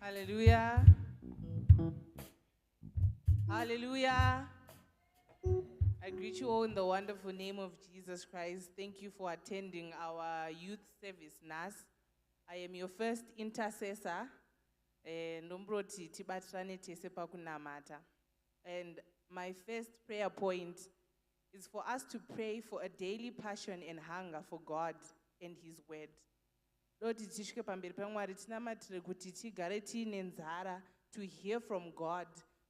Hallelujah. Hallelujah. I greet you all in the wonderful name of Jesus Christ. Thank you for attending our youth service, NAS. I am your first intercessor. Nombroti tibatrane tese pakunamata. And my first prayer point is for us to pray for a daily passion and hunger for God and His word. Loti tishke pamberi pamwari tinamatire kuti tigare tiine nzara to hear from God,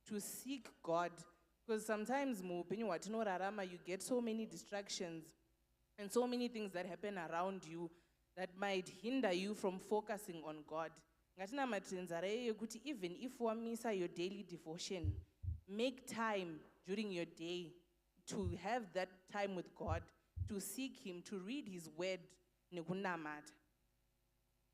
to seek God. Because sometimes muupenyu hwatinorarama you get so many distractions and so many things that happen around you that might hinder you from focusing on God. Ngatinamatire nzara iyoyo yekuti even if wamisa your daily devotion, make time during your day to have that time with God, to seek Him, to read His word nekunamata.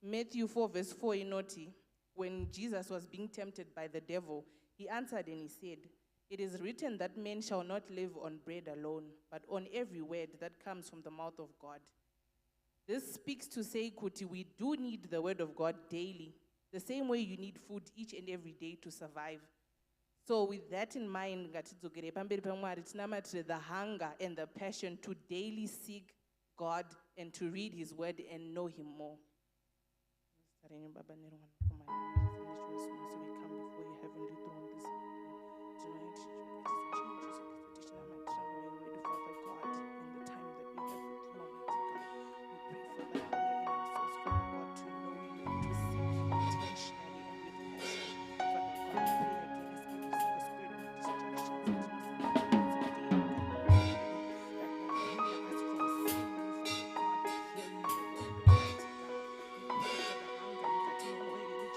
Matthew 4 verse 4 inoti, when Jesus was being tempted by the devil, he answered and he said, "It is written that man shall not live on bread alone, but on every word that comes from the mouth of God." This speaks to say, Kuti, we do need the word of God daily, the same way you need food each and every day to survive. So with that in mind, the hunger and the passion to daily seek God and to read His word and know Him more. So we come before you, Heavenly Throne, this tonight. Father God, in the time that we have with you, Almighty God, we pray for the hunger in our souls, Father God, to know you and to seek you intentionally and with passion. Father God, we pray against every single spirit of distractions that will hinder us from seeing you, Father God, hearing your word, Almighty God. We pray for the hunger in Katinomoyo, which is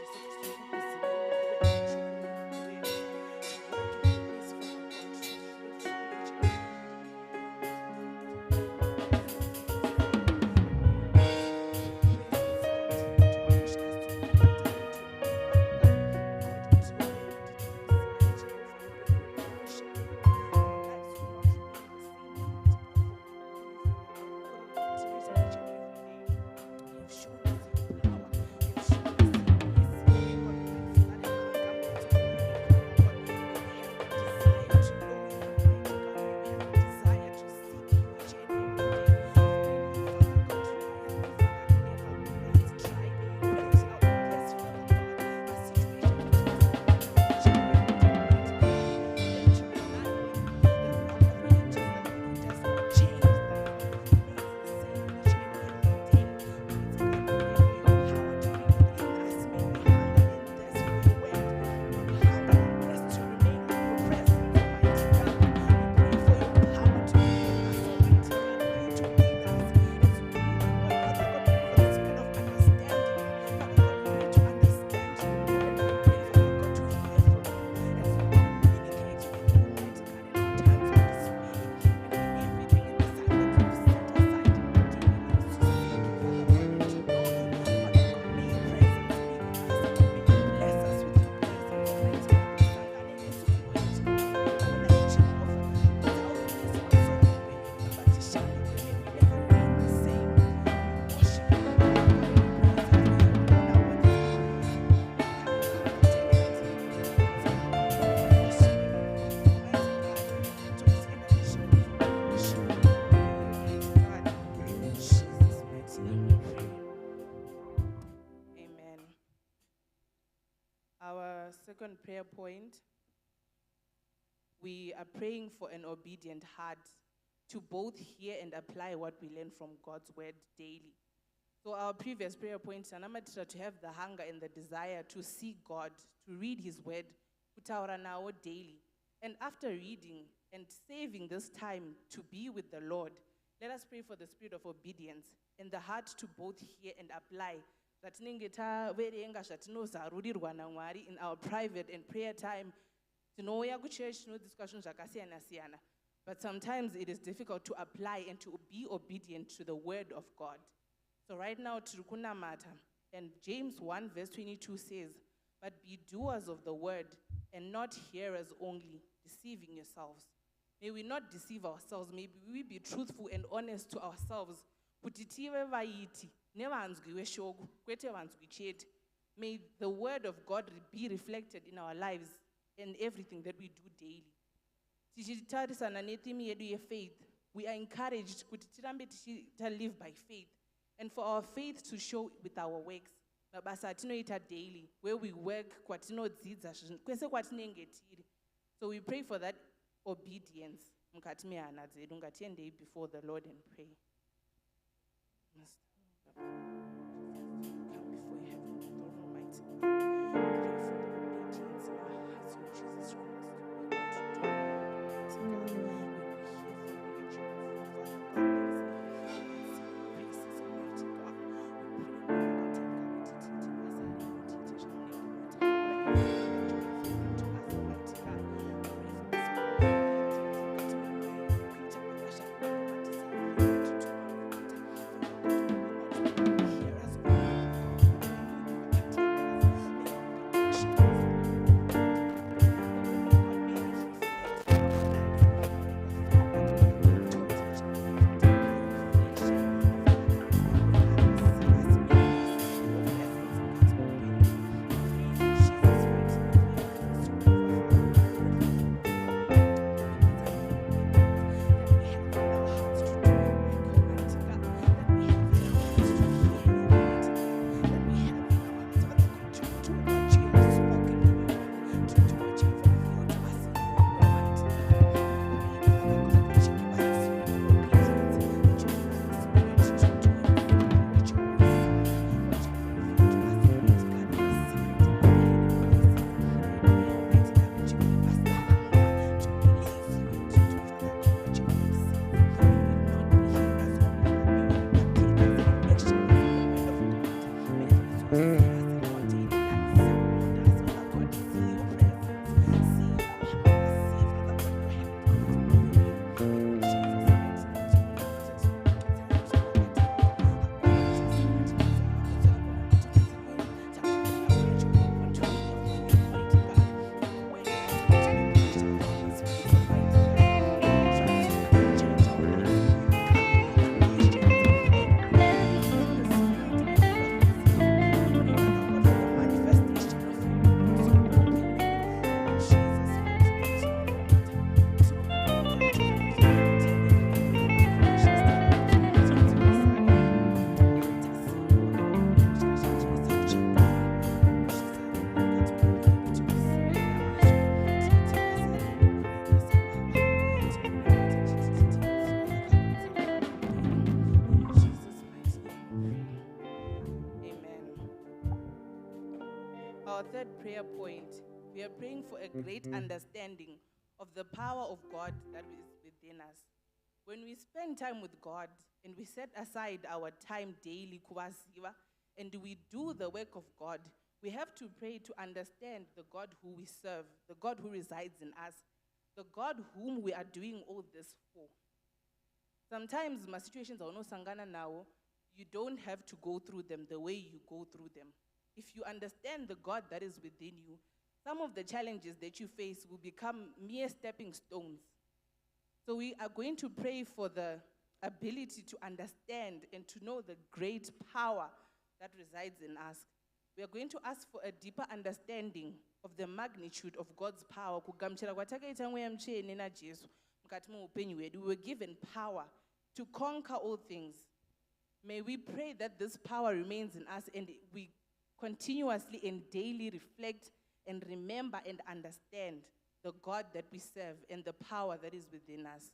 second prayer point, we are praying for an obedient heart to both hear and apply what we learn from God's word daily. So our previous prayer points, anamatira to have the hunger and the desire to seek God, to read His word, kutaura nawo daily. And after reading and saving this time to be with the Lord, let us pray for the spirit of obedience and the heart to both hear and apply zvatinenge taverenga zvatinozarurirwa naMwari in our private and prayer time. Tinouya kuchurch tinodzidziswa zvinhu zvakasiyana-siyana, but sometimes it is difficult to apply and to be obedient to the word of God. So right now, tiri kunamata, and James 1 verse 22 says, "But be doers of the word and not hearers only, deceiving yourselves." May we not deceive ourselves. May we be truthful and honest to ourselves. Kuti tive vaiti nevanzwi veshoko, kwete vanzwi chete. May the word of God be reflected in our lives and everything that we do daily. Tichitarisana netheme yedu ye-faith, we are encouraged kuti tirambe tichita live by faith, and for our faith to show with our works. Mabasa atinoita daily, where we work, kwatinodzidza, kwese kwatinenge tiri. So we pray for that obedience. Mukati mehana dzedu, ngatiendei before the Lord and pray. Come before you, Heavenly Throne, Almighty God. We pray for the obedience in our hearts, Lord Jesus Christ. Our third prayer point, we are praying for a great understanding of the power of God that is within us. When we spend time with God and we set aside our time daily, and we do the work of God, we have to pray to understand the God who we serve, the God who resides in us, the God whom we are doing all this for. Sometimes my situations are no sangana now, you don't have to go through them the way you go through them. If you understand the God that is within you, some of the challenges that you face will become mere stepping stones. So we are going to pray for the ability to understand and to know the great power that resides in us. We are going to ask for a deeper understanding of the magnitude of God's power. We were given power to conquer all things. May we pray that this power remains in us and we continuously and daily reflect and remember and understand the God that we serve and the power that is within us.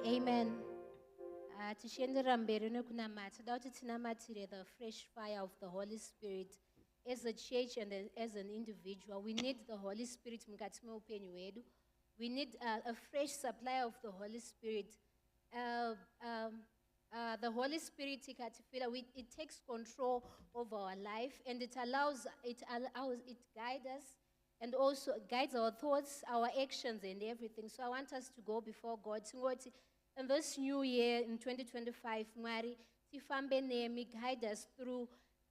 Amen. Tichiendera mberi nekunamata toda kuti tinamatire the fresh fire of the Holy Spirit as a church and as an individual. We need the Holy Spirit mukati meupenyu hwedu. We need a fresh supply of the Holy Spirit. The Holy Spirit it takes control over our life, and it guides us, and also guides our thoughts, our actions, and everything. So I want us to go before God. In this new year, in 2025, Mwari, tifambe nemi, guide us through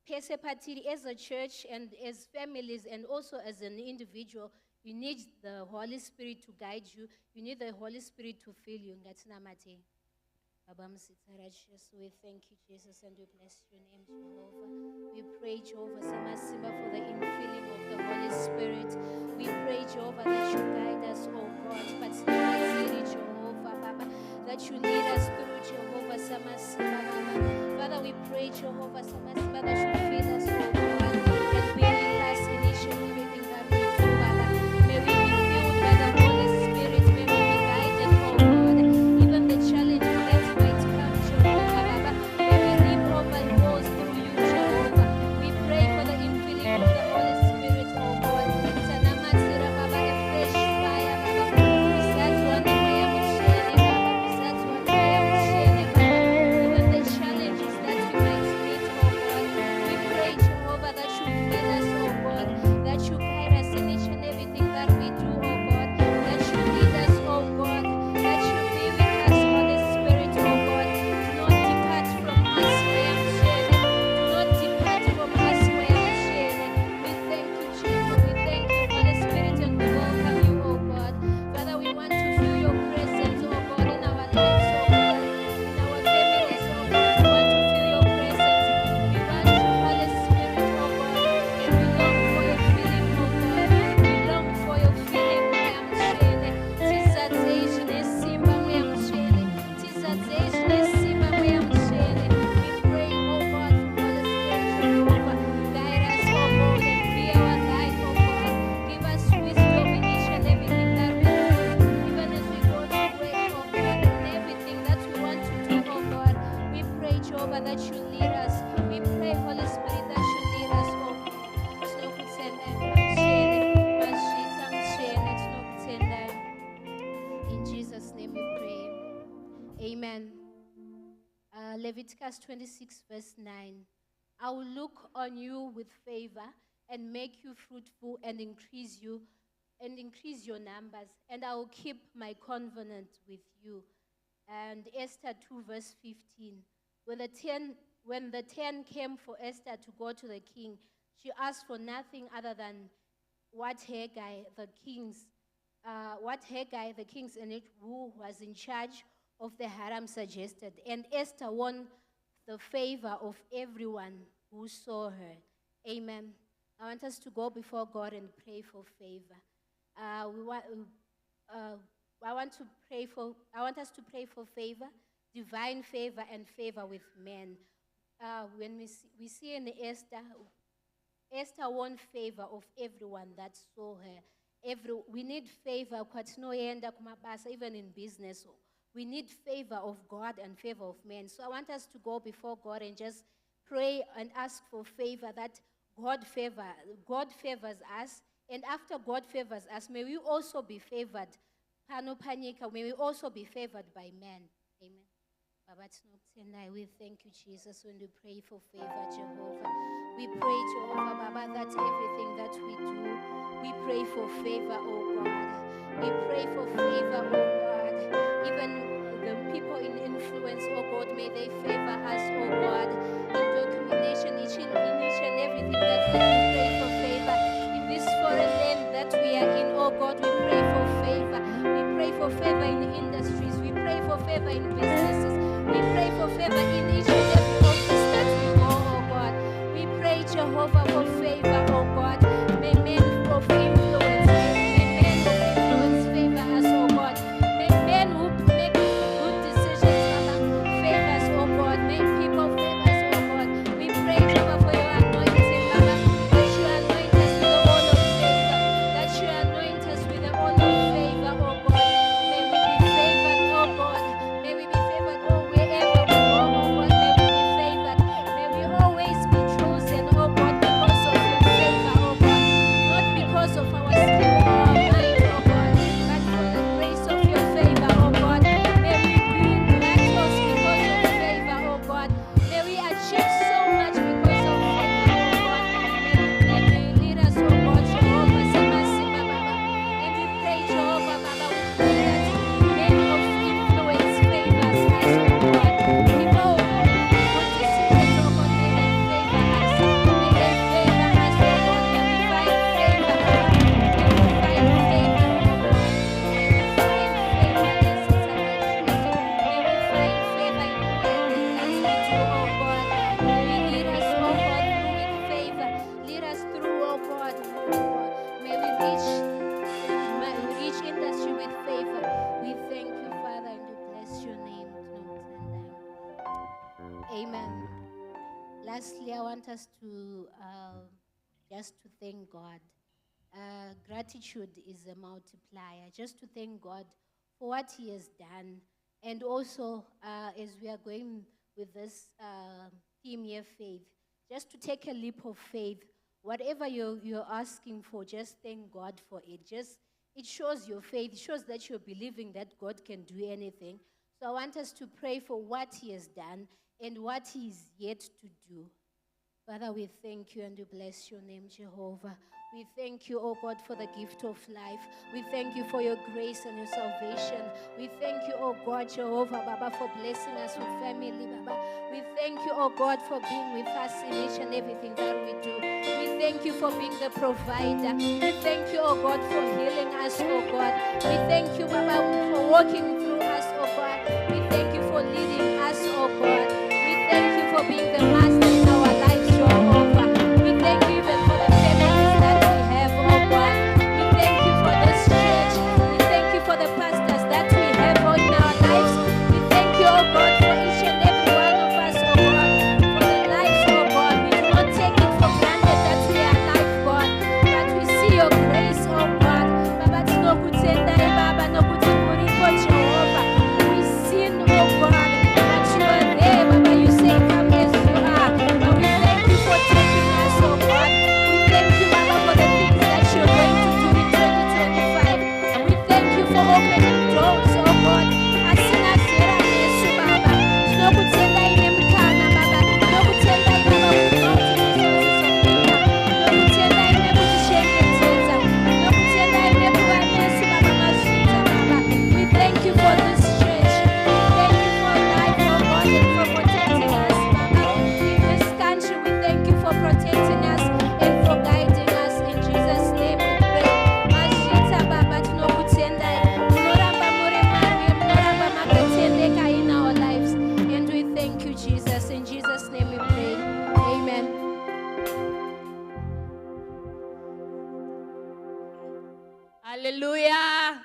Pesepatiri as a church and as families and also as an individual. You need the Holy Spirit to guide you. You need the Holy Spirit to fill you. Ngatinamate. Baba Msitarachus, we thank you, Jesus, and we bless your name, Jehovah. We pray, Jehovah, Samasimba, for the infilling of the Holy Spirit. We pray, Jehovah, that you guide us, oh God, but Jehovah, Baba, that you lead us through, Jehovah, Samasimba, Baba. Father, we pray, Jehovah, Samasimba, that you fill us, oh God, and be with us in each and everything that we do, Baba. May we be filled by the Holy Spirit. May we be guided, oh God, even the challenges. Leviticus 26 verse 9. I will look on you with favor and make you fruitful and increase your numbers, and I will keep my covenant with you. And Esther 2 verse 15. When the 10 came for Esther to go to the king, she asked for nothing other than what Haggai, the king's who was in charge of the harem suggested. And Esther won the favor of everyone who saw her. Amen. I want us to go before God and pray for favor. I want us to pray for favor, divine favor, and favor with men. When we see in Esther won favor of everyone that saw her. We need favor, even in business. We need favor of God and favor of men. So I want us to go before God and just pray and ask for favor, that God favors us. And after God favors us, may we also be favored. May we also be favored by men. Amen. Baba, tonight we thank you, Jesus, when we pray for favor, Jehovah. We pray, Jehovah, Baba, that everything that we do, we pray for favor, oh God. We pray for favor, oh God. Even the people in influence, oh God, may they favor us, oh God. In documentation, in each and everything that we do, pray for favor. In this foreign land that we are in, oh God, we pray for favor. We pray for favor in industries. We pray for favor in businesses. We pray for favor in each and every office that we go, oh God. We pray, Jehovah, for favor, oh God. May men of influence, favor us, oh God. May men who make good decisions, favor us, oh God. May people favor us, oh God. We pray, Jehovah, for your anointing, Baba, that you anoint us with the oil of favor, that you anoint us with the oil of favor, oh God. May we be favored, oh God. May Amen. Lastly, I want us to just to thank God. Gratitude is a multiplier. Just to thank God for what He has done. And also, as we are going with this theme here, faith, just to take a leap of faith. Whatever you're asking for, just thank God for it. It shows your faith. It shows that you're believing that God can do anything. So I want us to pray for what He has done and what He is yet to do. Father, we thank you and we bless your name, Jehovah. We thank you, oh God, for the gift of life. We thank you for your grace and your salvation. We thank you, oh God, Jehovah, Baba, for blessing us with family, Baba. We thank you, oh God, for being with us in each and everything that we do. We thank you for being the provider. We thank you, oh God, for healing us, oh God. We thank you, Baba, for walking through us, oh God. We thank you for leading us, oh God. We thank you for being the master in our lives, Jehovah. We thank you even for the families that we have, oh God. We thank you for this church. We thank you for the pastors that we have in our lives. We thank you, oh God, for each and every one of us, oh God, for the lives, oh God. We do not take it for granted that we are alive, God, but we see your grace, oh God. Baba, tinokutenda Baba, nokutikuringo Jehovah. We sin, oh God, but you are there, Baba. You say, come as you are. But we thank you for taking us, oh God. We thank you, Baba, for the things that you're going to do in 2025. We thank you for opening doors, oh God. Asinazera Yesu, Baba. Tinokutenda ine mukana, Baba. Tinokutenda Baba kuti musozisokuita. Tinokutenda ine kutichengetedza. Tinokutenda ine kuva nesu, Baba, mazvita, Baba. We thank you for this church. Thank you for life, oh God, and for protecting us, Baba. In this country, we thank you for protecting us and for guiding us. In Jesus' name we pray. Mazvita, Baba, tinokutenda. Munoramba muri Mwari, munoramba makatendeka in our lives. And we thank you, Jesus. In Jesus' name we pray. Amen. Hallelujah.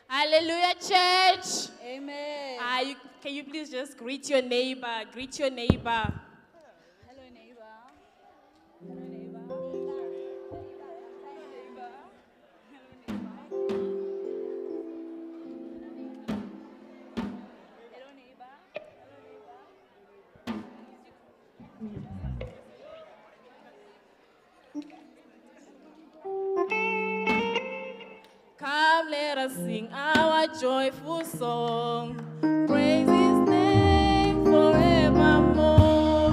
Hallelujah, church. Amen. Can you please just greet your neighbor? Greet your neighbor. Hello, neighbor. Hello, neighbor. Hello, neighbor. Hello, neighbor. Come, let us sing our joyful song. Praise His name forevermore.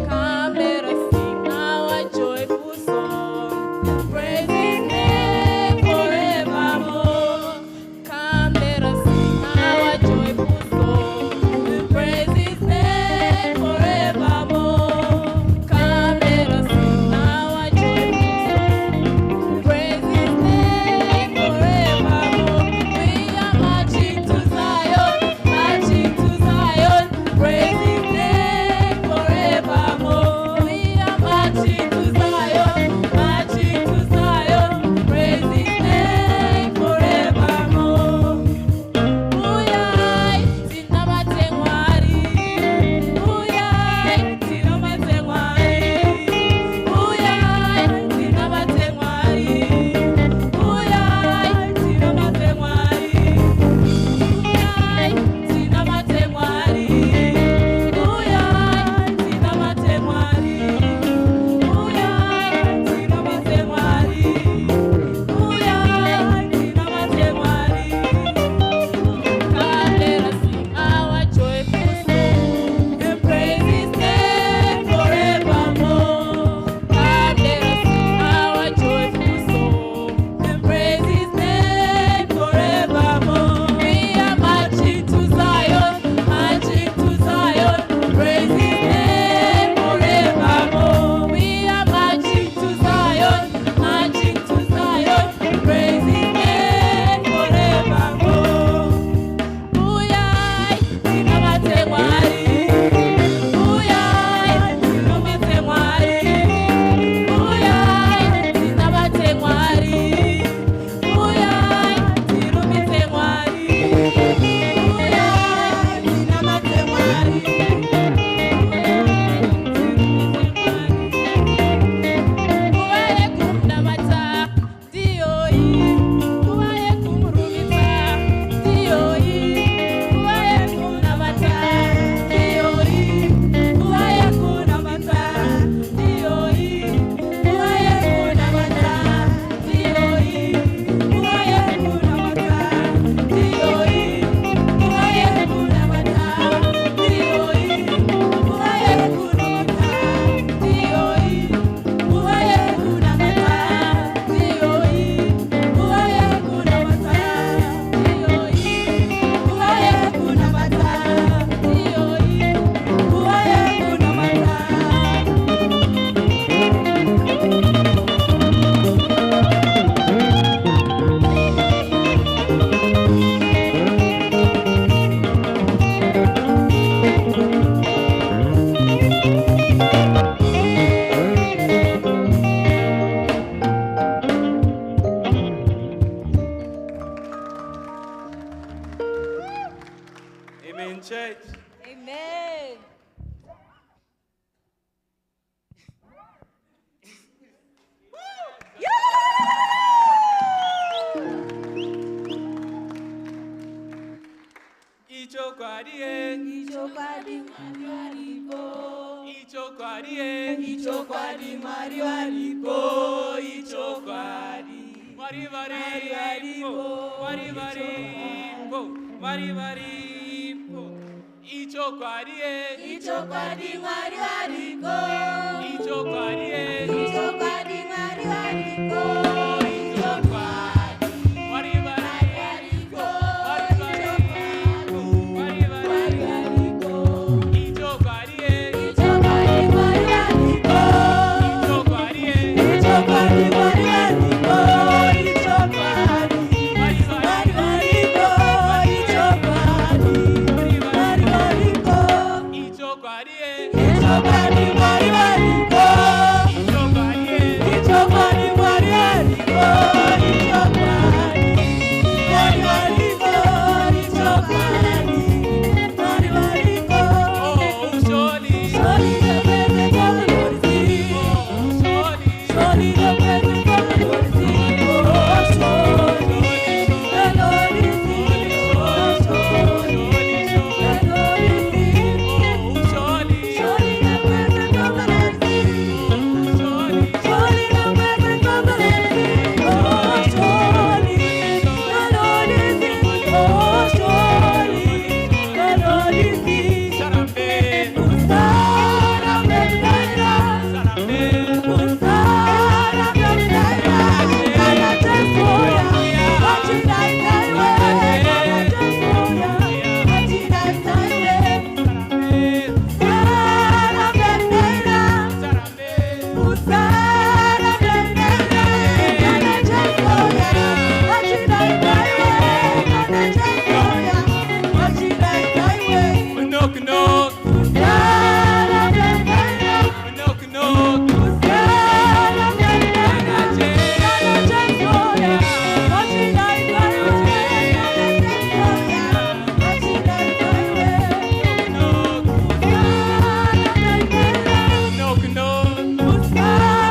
Come, let us sing our joyful song. Praise His name forevermore. Come, let us sing our joyful song. Praise His name forevermore. Come, let us sing our joyful song. Praise His name forevermore. We are marching to Zion. Amen, church. Amen. Ichokwadie, Ichokwadi Mwari walipo. Ichokwadie, Ichokwadi Mwari walipo. Ichokwadi Mwari walipo, Mwari walipo, Mwari walipo. Ichokwadie, Ichokwadi Mwari walipo. Ichokwadie, Ichokwadi Mwari walipo. Mwari walipo, Mwari walipo, Mwari walipo. Ichokwadie, Ichokwadi Mwari walipo. Ichokwadie, Ichokwadi Mwari walipo. Ichokwadi Mwari walipo. Ichokwadi Mwari walipo. Ichokwadie, Ichokwadi Mwari walipo. Ichokwadie, Ichokwadi Mwari walipo. oh, surely, knock, knock, knock, knock. Knock, knock.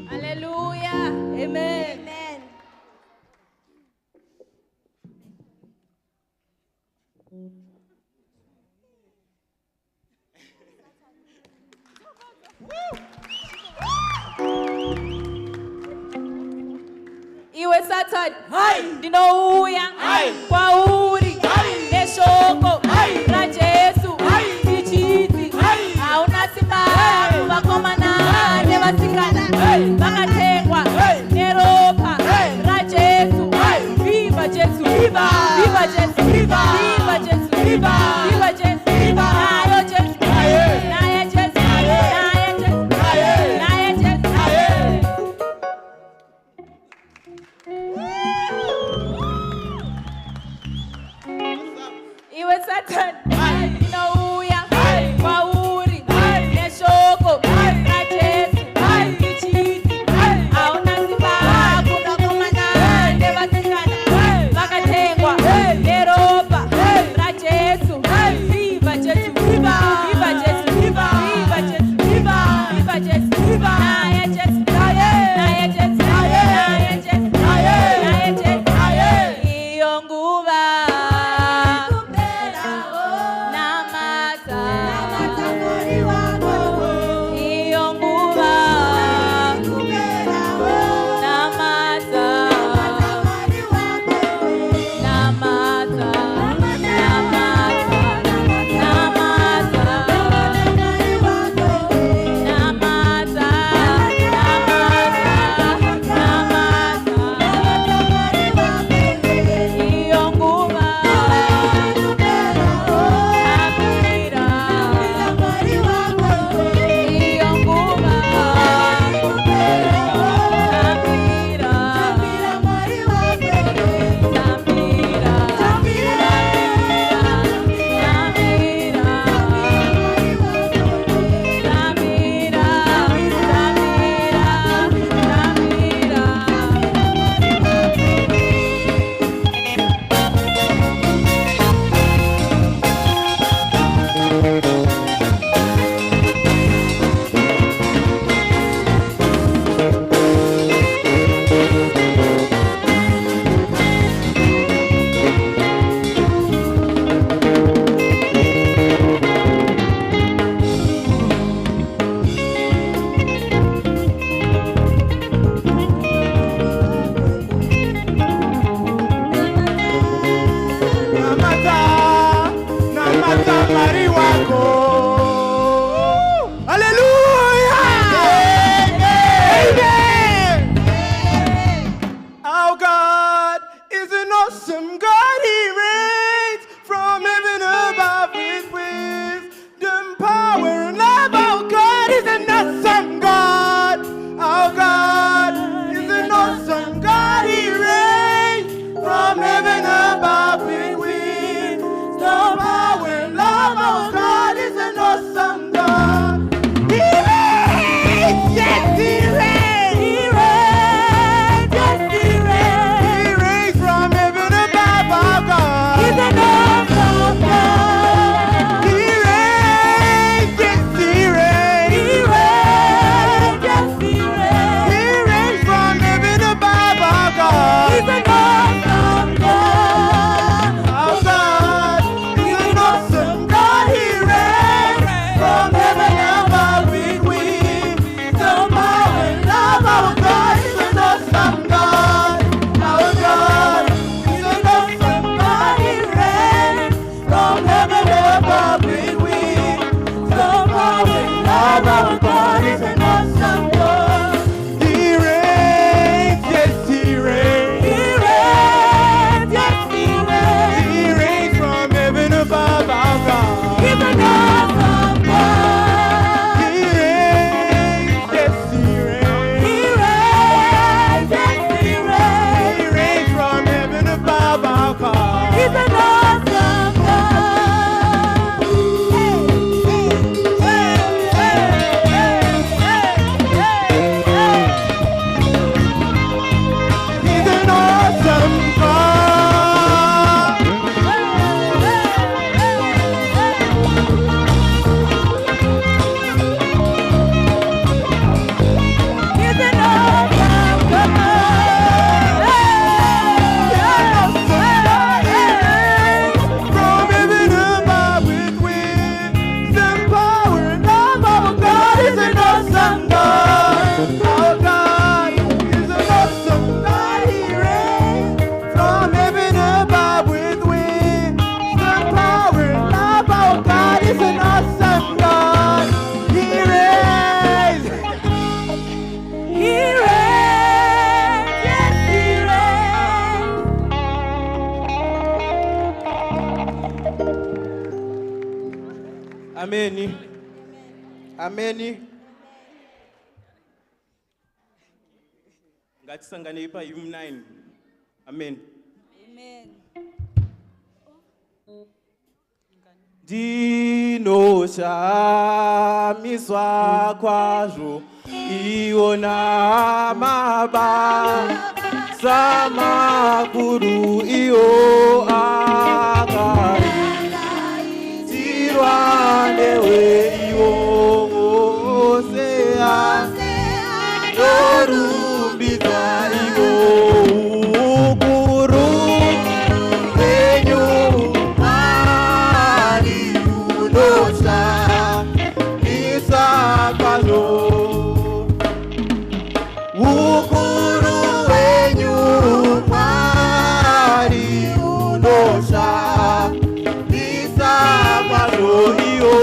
Hallelujah. Amen. Iwe Satan, ndinouya kwauri neshoko raJesu tichiti hauna simba vakomana nevasikana vakatengwa neropa raJesu. Viva Jesu, viva, viva Jesu, viva, viva Jesu, viva, viva Jesu, viva, nayo Jesu, naye Jesu, naye Jesu, naye Jesu. Ameni. Ngatisangane pa hymn 9. Amen. Amen. Dinoshamiswa kwazvo iona mabasa makuru iyo akaitirwa newe iwo osea norumbidza iwo ukuru hwenyu Mwari unoshamisa kwazvo ukuru hwenyu Mwari unoshamisa kwazvo iyo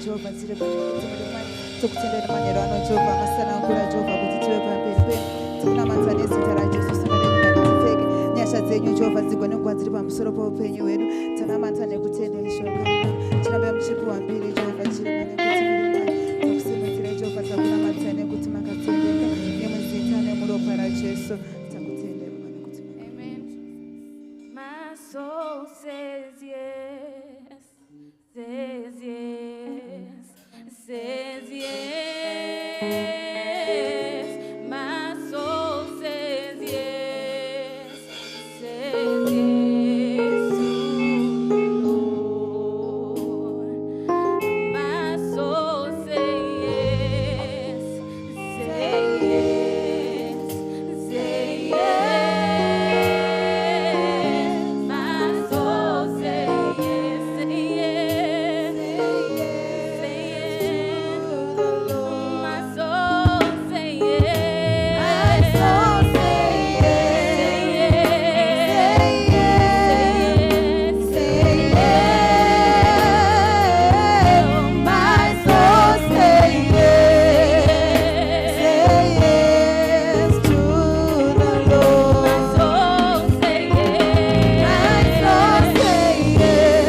Jehova zile tukutendera manyerano Jehova masana ngura Jehova kuti tiwe pamberi penu tikuna manzane zita ra Jesu simaneni matifeke nyasha dzenyu Jehova dzigone nguva dziri pamusoro paupenyu hwedu tana manzane kutenda ishoko chiramba muchipi wambiri Jehova chiri mane kuti muri takusimudzira Jehova takuna manzane kuti makatsendeka nemuzita nemuropa ra Jesu takutendera mane kuti Amen. My soul says yes, says yes, says yes. My soul says yes, says yes to the Lord. My soul says yes, say yes, say yes. My soul says yes, say yes, say yes. My soul says yes, my soul says yes, say yes. My soul says yes, say yes to the Lord. My soul says yes, my soul says yes,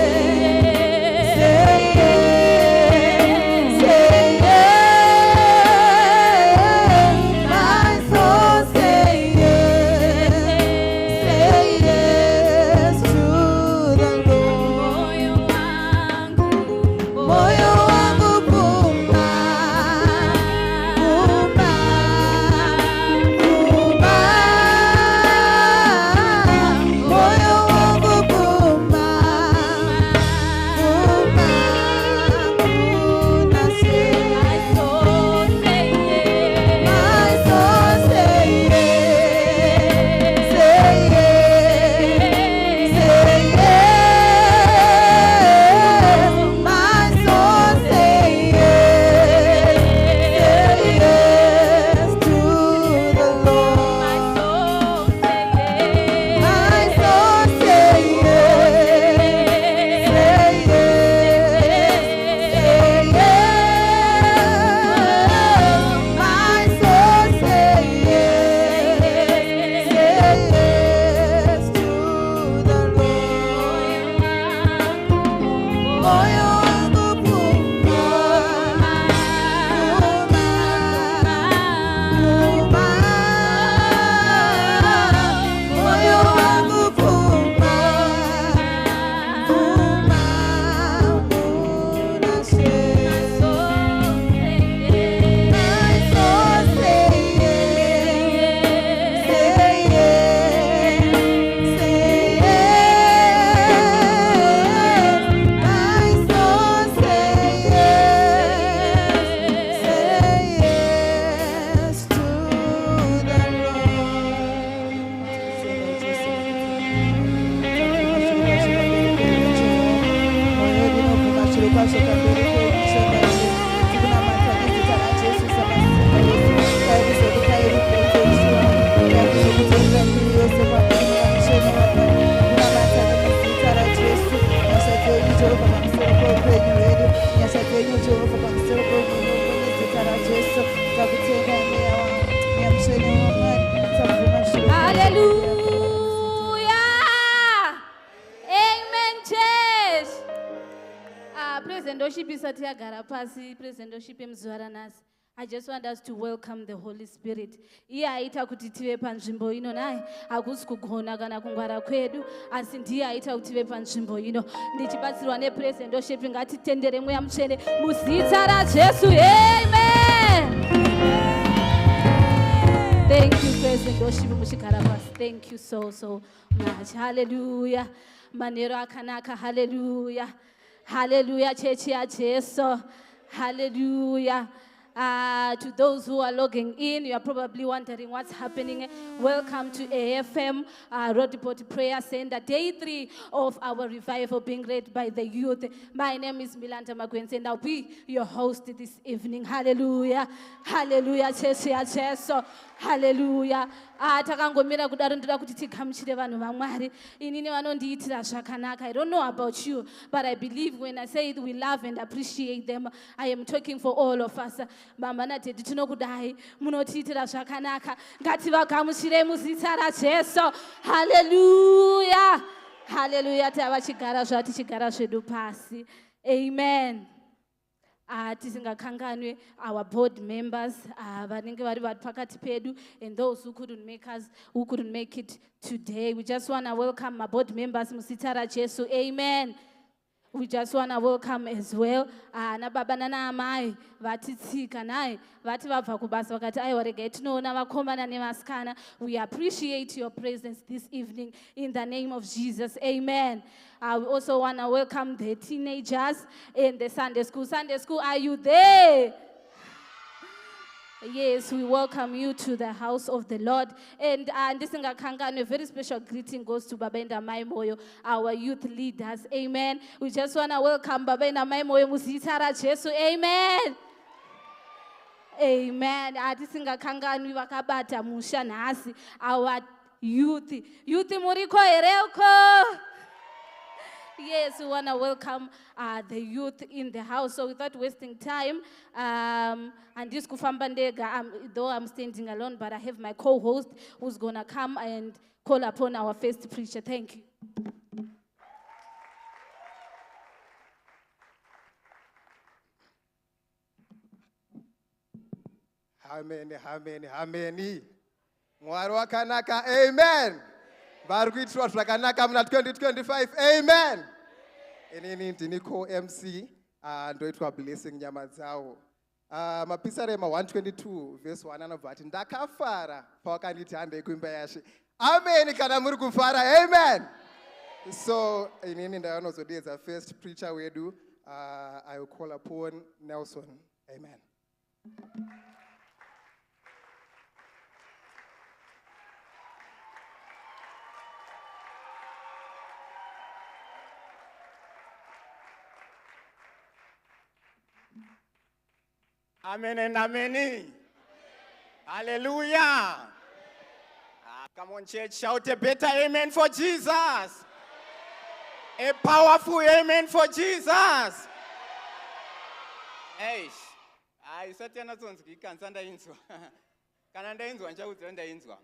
say yes, say yes. My soul says yes, say yes to the Lord. Moyo wangu pumba, pumba, pumba. Moyo wangu pumba, pumba, pumba. My soul says yes, my soul says yes, say yes, say yes. My soul says yes, say yes to the Lord. My soul says yes, my soul says yes, say yes, say yes. My soul says yes, say yes to the Lord. Moyo wangu pumba, pumba, pumba. Moyo wangu pumba, pumba, pumba. My soul says yes, say yes, say yes. My soul says yes, say yes to the Hallelujah. Amen, church. Praise and worship isati yagara pasi, praise and worship muzuva ranhasi. I just want us to welcome the Holy Spirit. Iye aita kuti tive panzvimbo ino naye hakusi kugona kana kungwara kwedu asi ndiye aita kuti tive panzvimbo ino ndichibatsirwa nepraise and worship ngatitendere mweya mutsvene muzita raJesu. Amen. Thank you, praise and worship muchigara pasi. Thank you so much. Hallelujah. Manero akanaka. Hallelujah. Hallelujah, church yaJesu. Hallelujah. To those who are logging in, you are probably wondering what's happening. Welcome to AFM, Road Depot Prayer Center, day 3 of our revival being led by the youth. My name is Milanda Magwense and I'll be your host this evening. Hallelujah. Hallelujah. Hallelujah. takangomira kudaro ndoda kuti tigamuchire vanhu vaMwari. Inini vanondiitira zvakanaka. I don't know about you, but I believe when I say we love and appreciate them, I am talking for all of us. Mama naDaddy tinokudai, munotiitira zvakanaka. Ngativagamuchire muzita raJesu. Hallelujah. Hallelujah. Tavachigara zvatichigara zvedu pasi. Amen. Tisingakanganwe our board members, vanenge vari pakati pedu, and those who couldn't make it today. We just want to welcome my board members muzita raJesu. Amen. We just want to welcome as well nababa nanaamai vatitsika nai vati vabva kubasa vakati aiwa regai tinoona vakomana nevasikana. We appreciate your presence this evening in the name of Jesus. Amen. We also want to welcome the teenagers in the Sunday school. Sunday school, are you there? Yes, we welcome you to the house of the Lord. And a very special greeting goes to Baba and Amai Moyo, our youth leaders. Amen. We just want to welcome Baba and Amai Moyo muzita raJesu. Amen. Amen. Tisingakanganwi vakabata musha nhasi, our youth. Youth muriko hereuko. Yes, we want to welcome the youth in the house. So without wasting time, and this kufambandega, though I'm standing alone, but I have my co-host who's going to come and call upon our first preacher. Thank you. Amen. Mwari wakanaka. Amen. Vari kuitirwa zvakanaka muna 2025. Amen. Inini ndini co-MC ndoitwa blessing nyama dzavo. Mapisarema 122 verse 1 anobva ati ndakafara pawakanditi handei kuimba yaShe. Amen. Kana muri kufara. Amen. So inini ndavanozodedza first preacher wedu. I will call upon Nelson. Amen. Amen and amen. Hallelujah. Come on, church, shout a better amen for Jesus. A powerful amen for Jesus. Hey, isatena tsonzwika nsandainzwa. Kana ndainzwa nchakudzira ndainzwa.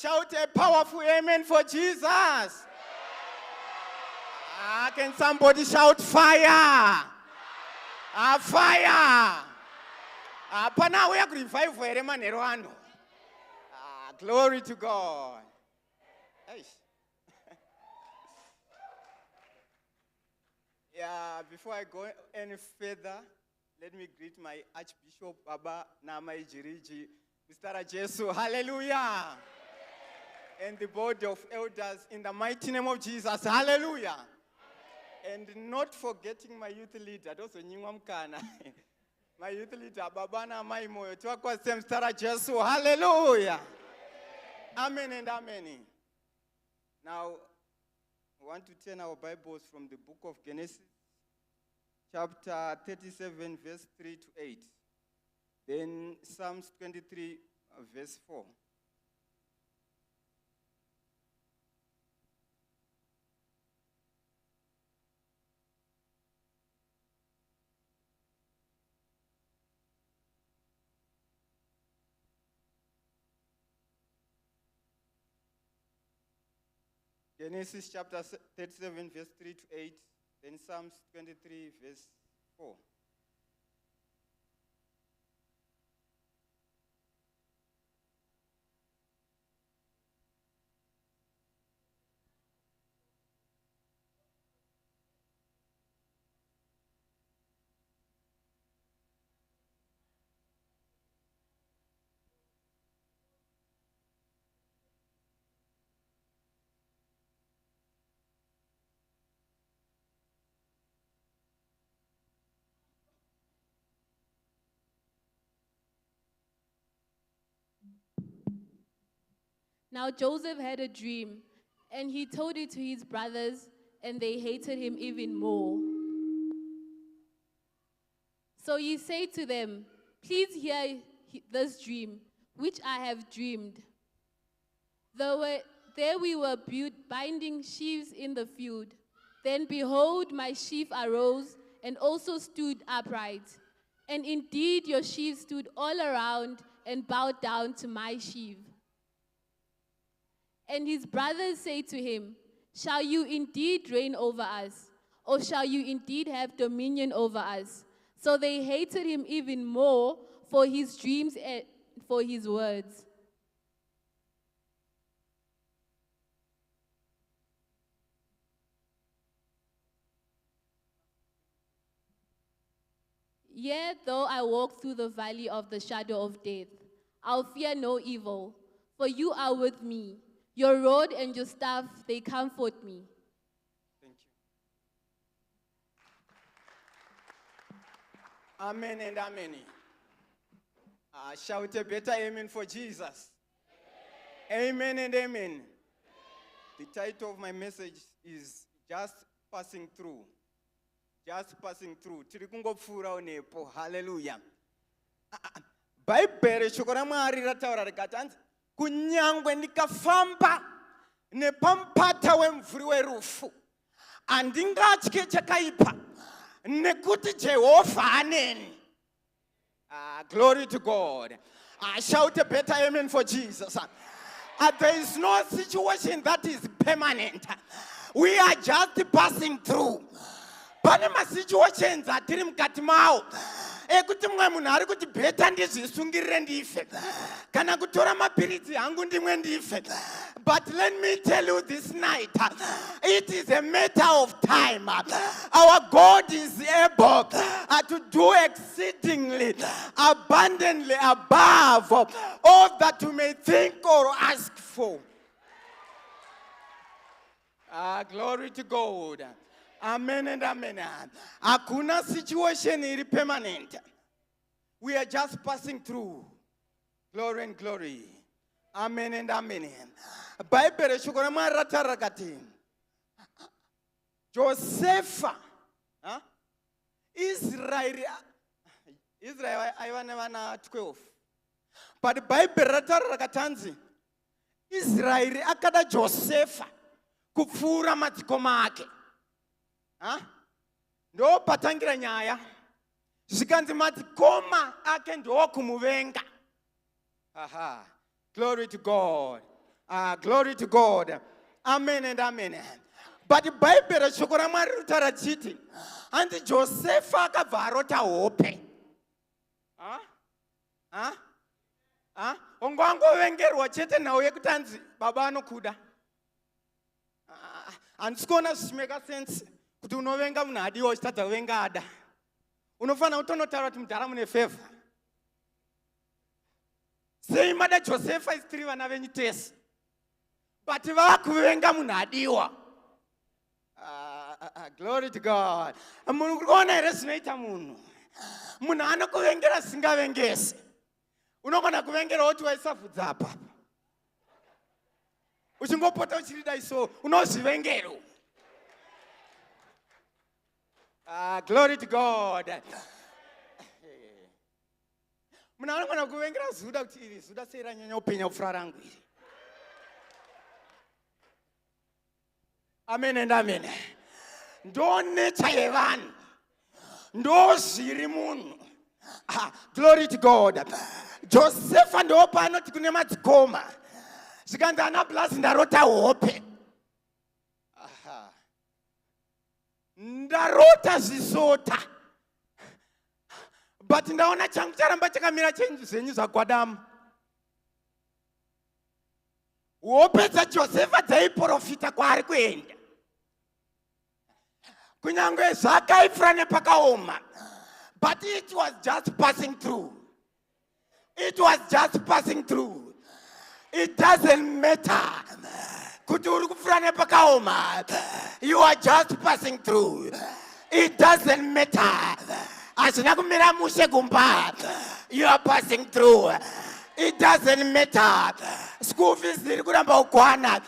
Shout a powerful amen for Jesus. Can somebody shout fire? Fire. Pana we are revive for ere manero ano. Glory to God. Yeah, before I go any further, let me greet my Archbishop Baba Nama Ijiriji, Mr. raJesu. Hallelujah. And the board of elders in the mighty name of Jesus. Hallelujah. And not forgetting my youth leader, also Nyingwamkana. My youth leader, Babana Maimoyo, Twakwa Mr. raJesu. Hallelujah. Amen and amen. Now, we want to turn our Bibles from the book of Genesis, chapter 37, verse 3 to 8. Then Psalms 23, verse 4. Genesis chapter 37, verse 3 to 8, then Psalms 23, verse 4. Now Joseph had a dream, and he told it to his brothers, and they hated him even more. So he said to them, "Please hear this dream, which I have dreamed. There we were binding sheaves in the field. Then behold, my sheaf arose and also stood upright. And indeed your sheaves stood all around and bowed down to my sheaf. And his brothers say to him, shall you indeed reign over us? Or shall you indeed have dominion over us? So they hated him even more for his dreams and for his words. Yet though I walk through the valley of the shadow of death, I'll fear no evil, for you are with me. Your rod and your staff, they comfort me. Thank you. Amen and amen. Shout a better amen for Jesus. Amen and amen. The title of my message is Just Passing Through. Just passing through. Tiri kungopfuura onepo. Hallelujah. Bhaibheri shoko raMwari rataura rikati hanzi kunyangwe ndikafamba nepamupata wemvuri werufu handingatye chakaipa nekuti Jehovha aneni. Glory to God. Shout a better amen for Jesus. There is no situation that is permanent. We are just passing through. Pane masituations atiri mukati mawo ekuti mumwe munhu ari kuti bheta ndizvisungirire ndife kana kutora mapiritsi hangu ndimwe ndife. But let me tell you this night, it is a matter of time. Our God is able to do exceedingly, abundantly above all that you may think or ask for. Glory to God. Amen and amen. Hakuna situation iri permanent. We are just passing through. Glory and glory. Amen and amen. Bible shoko raMwari rataura rakati Josefa, Israel aiva nevana 12. But Bible rataura rakati hanzi Israel akada Josefa kupfuura madzikoma ake. Ndo patangira nyaya zvikanzi madzikoma ake ndo kumuvenga. Glory to God. Glory to God. Amen and amen. But Bible shoko raMwari ritaura chiti hanzi Josefa akabva arota hope. Ungangovengerwa chete nhau yekuti hanzi baba anokuda. Handisi kuona zvichimeka sense kuti unovenga munhu adiwa uchitadza kuvenga ada. Unofanira kutonotaura kuti mudhara mune favor. Sei mada Josefa isi tiri vana venyu tese but vava kuvenga munhu adiwa. Glory to God. Munhu kuri kuona here zvinoita munhu. Munhu anokuvengera zvisingavengese. Unogona kuvengera kuti waisavhudza apa. Uchingopota uchirida iso unozvivengero. Glory to God. Munhu anogona kuvengera zuda kuti iri zuda sei ranyanya upenya kupfuura rangu iri. Amen and amen. Ndo nature yevanhu. Ndo zviri munhu. Glory to God. Josefa ndo paanoti kune madzikoma zvikanzi ana blasi ndarota hope. Ndarota zvisota. But ndaona changu charamba chakamira chenyu zvenyu zvagwadama. Hope dzaJosefa dzaiprofita kwaari kuenda. Kunyange zvakaifura nepakaoma. But it was just passing through. It was just passing through. It doesn't matter. Kuti uri kupfura nepakaoma. You are just passing through. It doesn't matter. Asina kumira mushe gumba. You are passing through. It doesn't matter. School fees ziri kuramba ukwana.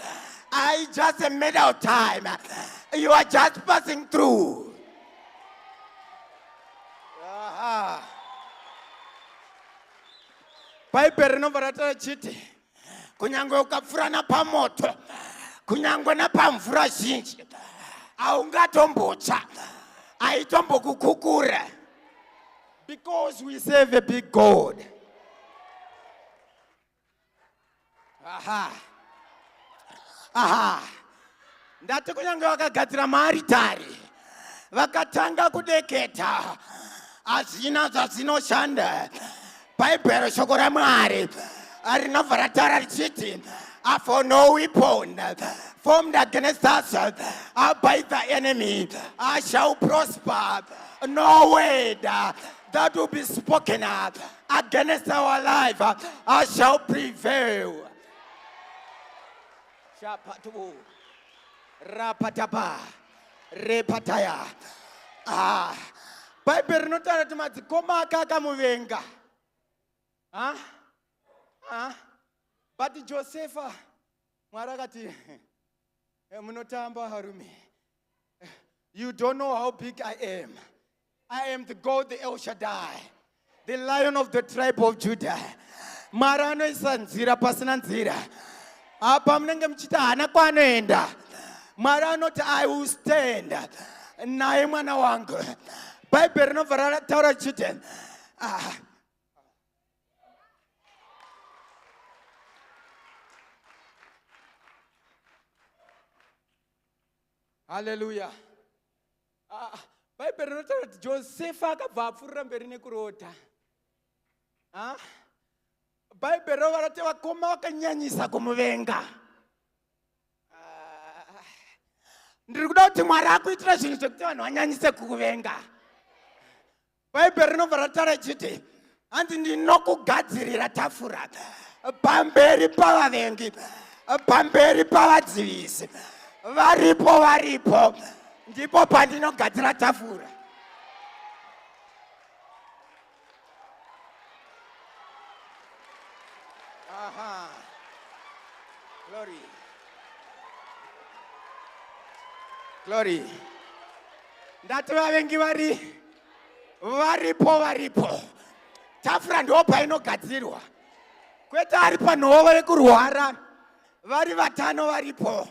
It's just a matter of time. You are just passing through. Bible rinovhara chiti Kunyangwe ukapfura napamoto, kunyangwe napamvura zhinji, aungatombotsva, aitombokukukura. Because we serve a big God. Ndati kunyange vakagadzira maaritari, vakatanga kudeketa, hazvina zvazvinoshanda. Bhaibheri shoko raMwari rinobva rataura richiti, for no weapon formed against us by the enemy shall prosper. No word that will be spoken against our life shall prevail. Shapatu, rapataba, repataya. Bhaibheri rinotaura kuti madzikoma akakamuvenga. But Joseph, Mwari akati, munotamba harume. You don't know how big I am. I am the God, the El Shaddai, the Lion of the tribe of Judah. Mwari anoisa nzira pasina nzira. Apa munenge muchiti hana kwanoenda. Mwari anoti I will stand. Naye mwana wangu. Bhaibheri rinobva rataura richiti, hallelujah. Bhaibheri rinotaura kuti Josefa akabva apfuurira mberi nekurota. Bhaibheri rova rati vakoma vakanyanyisa kumuvenga. Ndiri kuda kuti Mwari akuitira zvinhu zvekuti vanhu vanyanyise kukuvenga. Bhaibheri rinobva rataura richiti, hanzi ndinokugadzirira tafura pamberi pavavengi, pamberi pavadzivisi. Varipo, ndipo pandinogadzira tafura. Glory. Ndati vavengi varipo. Tafura ndo painogadzirwa. Kwete ari panhoo vekurwara, vari vatano varipo.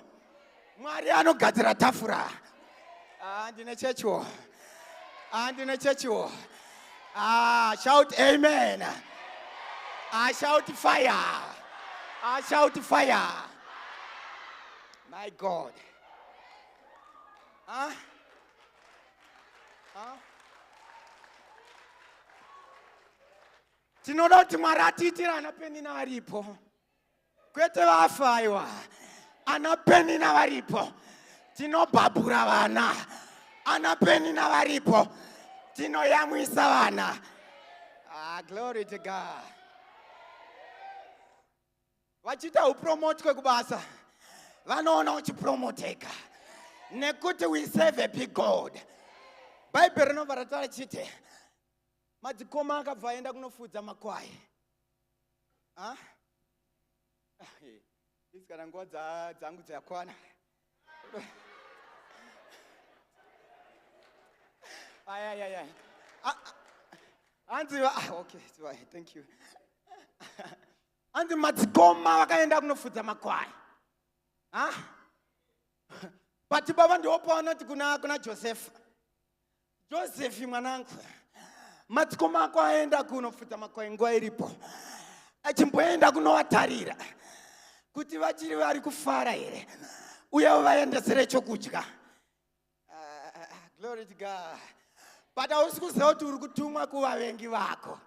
Mwari anogadzira tafura. Ndine chechiwo. Shout amen. Shout fire. Shout fire. My God. Tinoda kuti Mwari atiitira ana Penina varipo. Kwete vafaiwa. Ana Penina varipo. Tinobhabhura vana. Ana Penina varipo. Tinoyamwisa vana. Glory to God. Vachita upromotwe kubasa. Vanoona uchipromoteka. Nekuti we serve a big God. Bhaibheri rinobva rataura richiti, madzikoma akabva aenda kunofudza makwai. Izvi kana nguva dzangu dzakwana. Okay, thank you. Hanzi madzikoma vakaenda kunofudza makwai. But baba ndopa vanoti kuna Joseph mwanangu, madzikoma ako aenda kunofudza makwai nguva iripo, achimboenda kunovatarira kuti vachiri vari kufara here uye vaendesere chokudya. Glory to God. But hausi kuziva kuti uri kutumwa kuvavengi vako.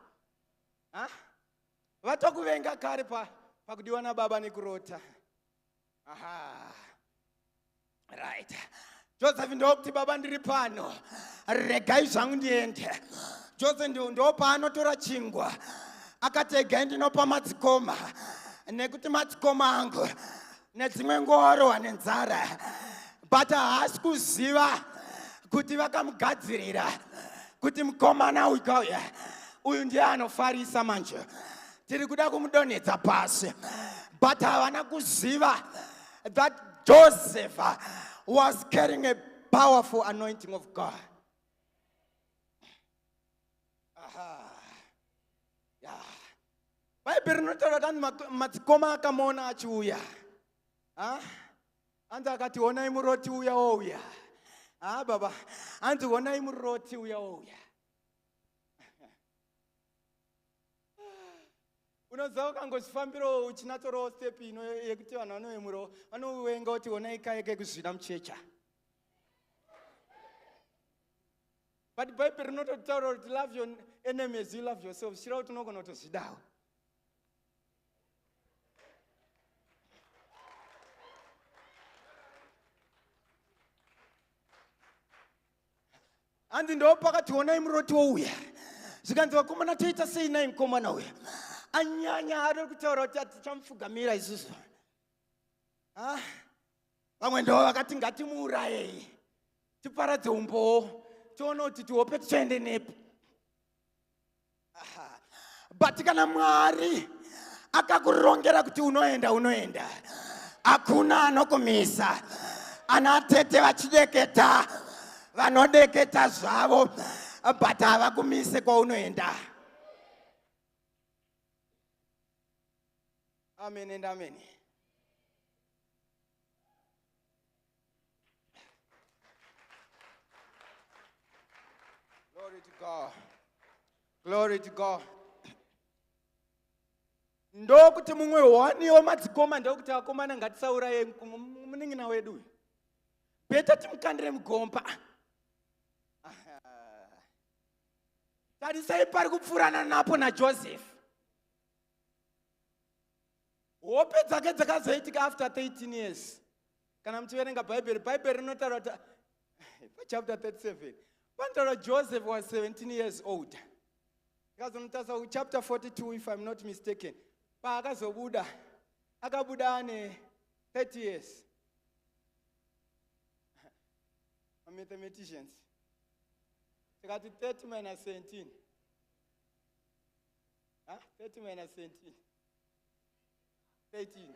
Vatokuvenga kare pakudiwa nababa nekurota. Right. Joseph ndokuti baba ndiri pano, regai zvangu ndiende. Joseph ndopa anotora chingwa, akati regai ndinopa madzikoma, nekuti madzikoma angu nedzimwe ngoro ane nzara. But haasi kuziva kuti vakamugadzirira kuti mukomana uyu ndiye anofarisa manje, tiri kuda kumudonhedza pasi. But havana kuziva that Joseph was carrying a powerful anointing of God. bhaibheri rinotaura kuti hanzi madzikoma akamuona achiuya. Hanzi akati onai muroti uya ouya. Baba, hanzi onai muroti uya ouya. Unoziva ukangozvifambira uchinatorowo step ino yekuti vanhu vanoyemurawo vanovenga kuti onai kaeke kuzvina muchecha. But bhaibheri rinototaura kuti love your enemies, you love yourself. Shira kuti unogona kutozvidawo. Hanzi ndo pakati onai muroti wouya. Zvikanzi vakomana toita sei nai mukomana uya. Anyanya ari kutaura kuti tichamupfugamira isusu. Vamwe ndo vakati ngatimuurayei. Tiparadze umbowo. Tione kuti tihope tichaende nepo. But kana Mwari akakurongera kuti unoenda. Hakuna anokumisa. Anatete vachideketa. Vanodeketa zvavo. But havakumise kwaunoenda. Amen and amen. Glory to God. Glory to God. Ndokuti mumwe wani wamadzikoma ndokuti akomana ngatisauraye munin'ina wedu. Beta timukandire mugomba. Tarisai pari kupfurana napo naJoseph. Hope dzake dzakazoitika after 13 years. Kana muchiverenga Bhaibheri rinotaura kuti chapter 37. Panotaura Joseph was 17 years old. Ikazonotasa chapter 42 if I'm not mistaken. Paakazobuda akabuda ane 30 years. Mathematicians. Tikati 30 minus 17. 30 minus 17. 13.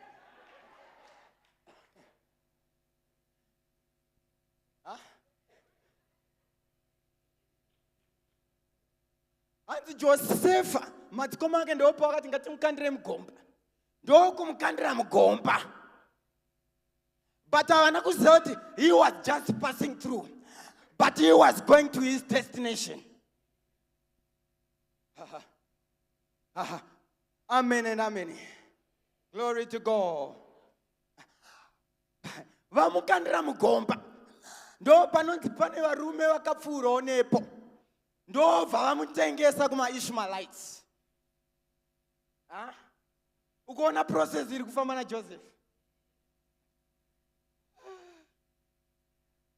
Hanzi Josefa madzikoma ake ndopo akati ngatimukandire mugomba. Ndokumukandira mugomba. But havana kuziva kuti he was just passing through. But he was going to his destination. Amen and amen. Glory to God. Vamukandira mugomba. Ndo panonzi pane varume vakapfuurawo nepo. Ndobva vamutengesa kuma-Ishmaelites. Ukaona process iri kufamba naJoseph.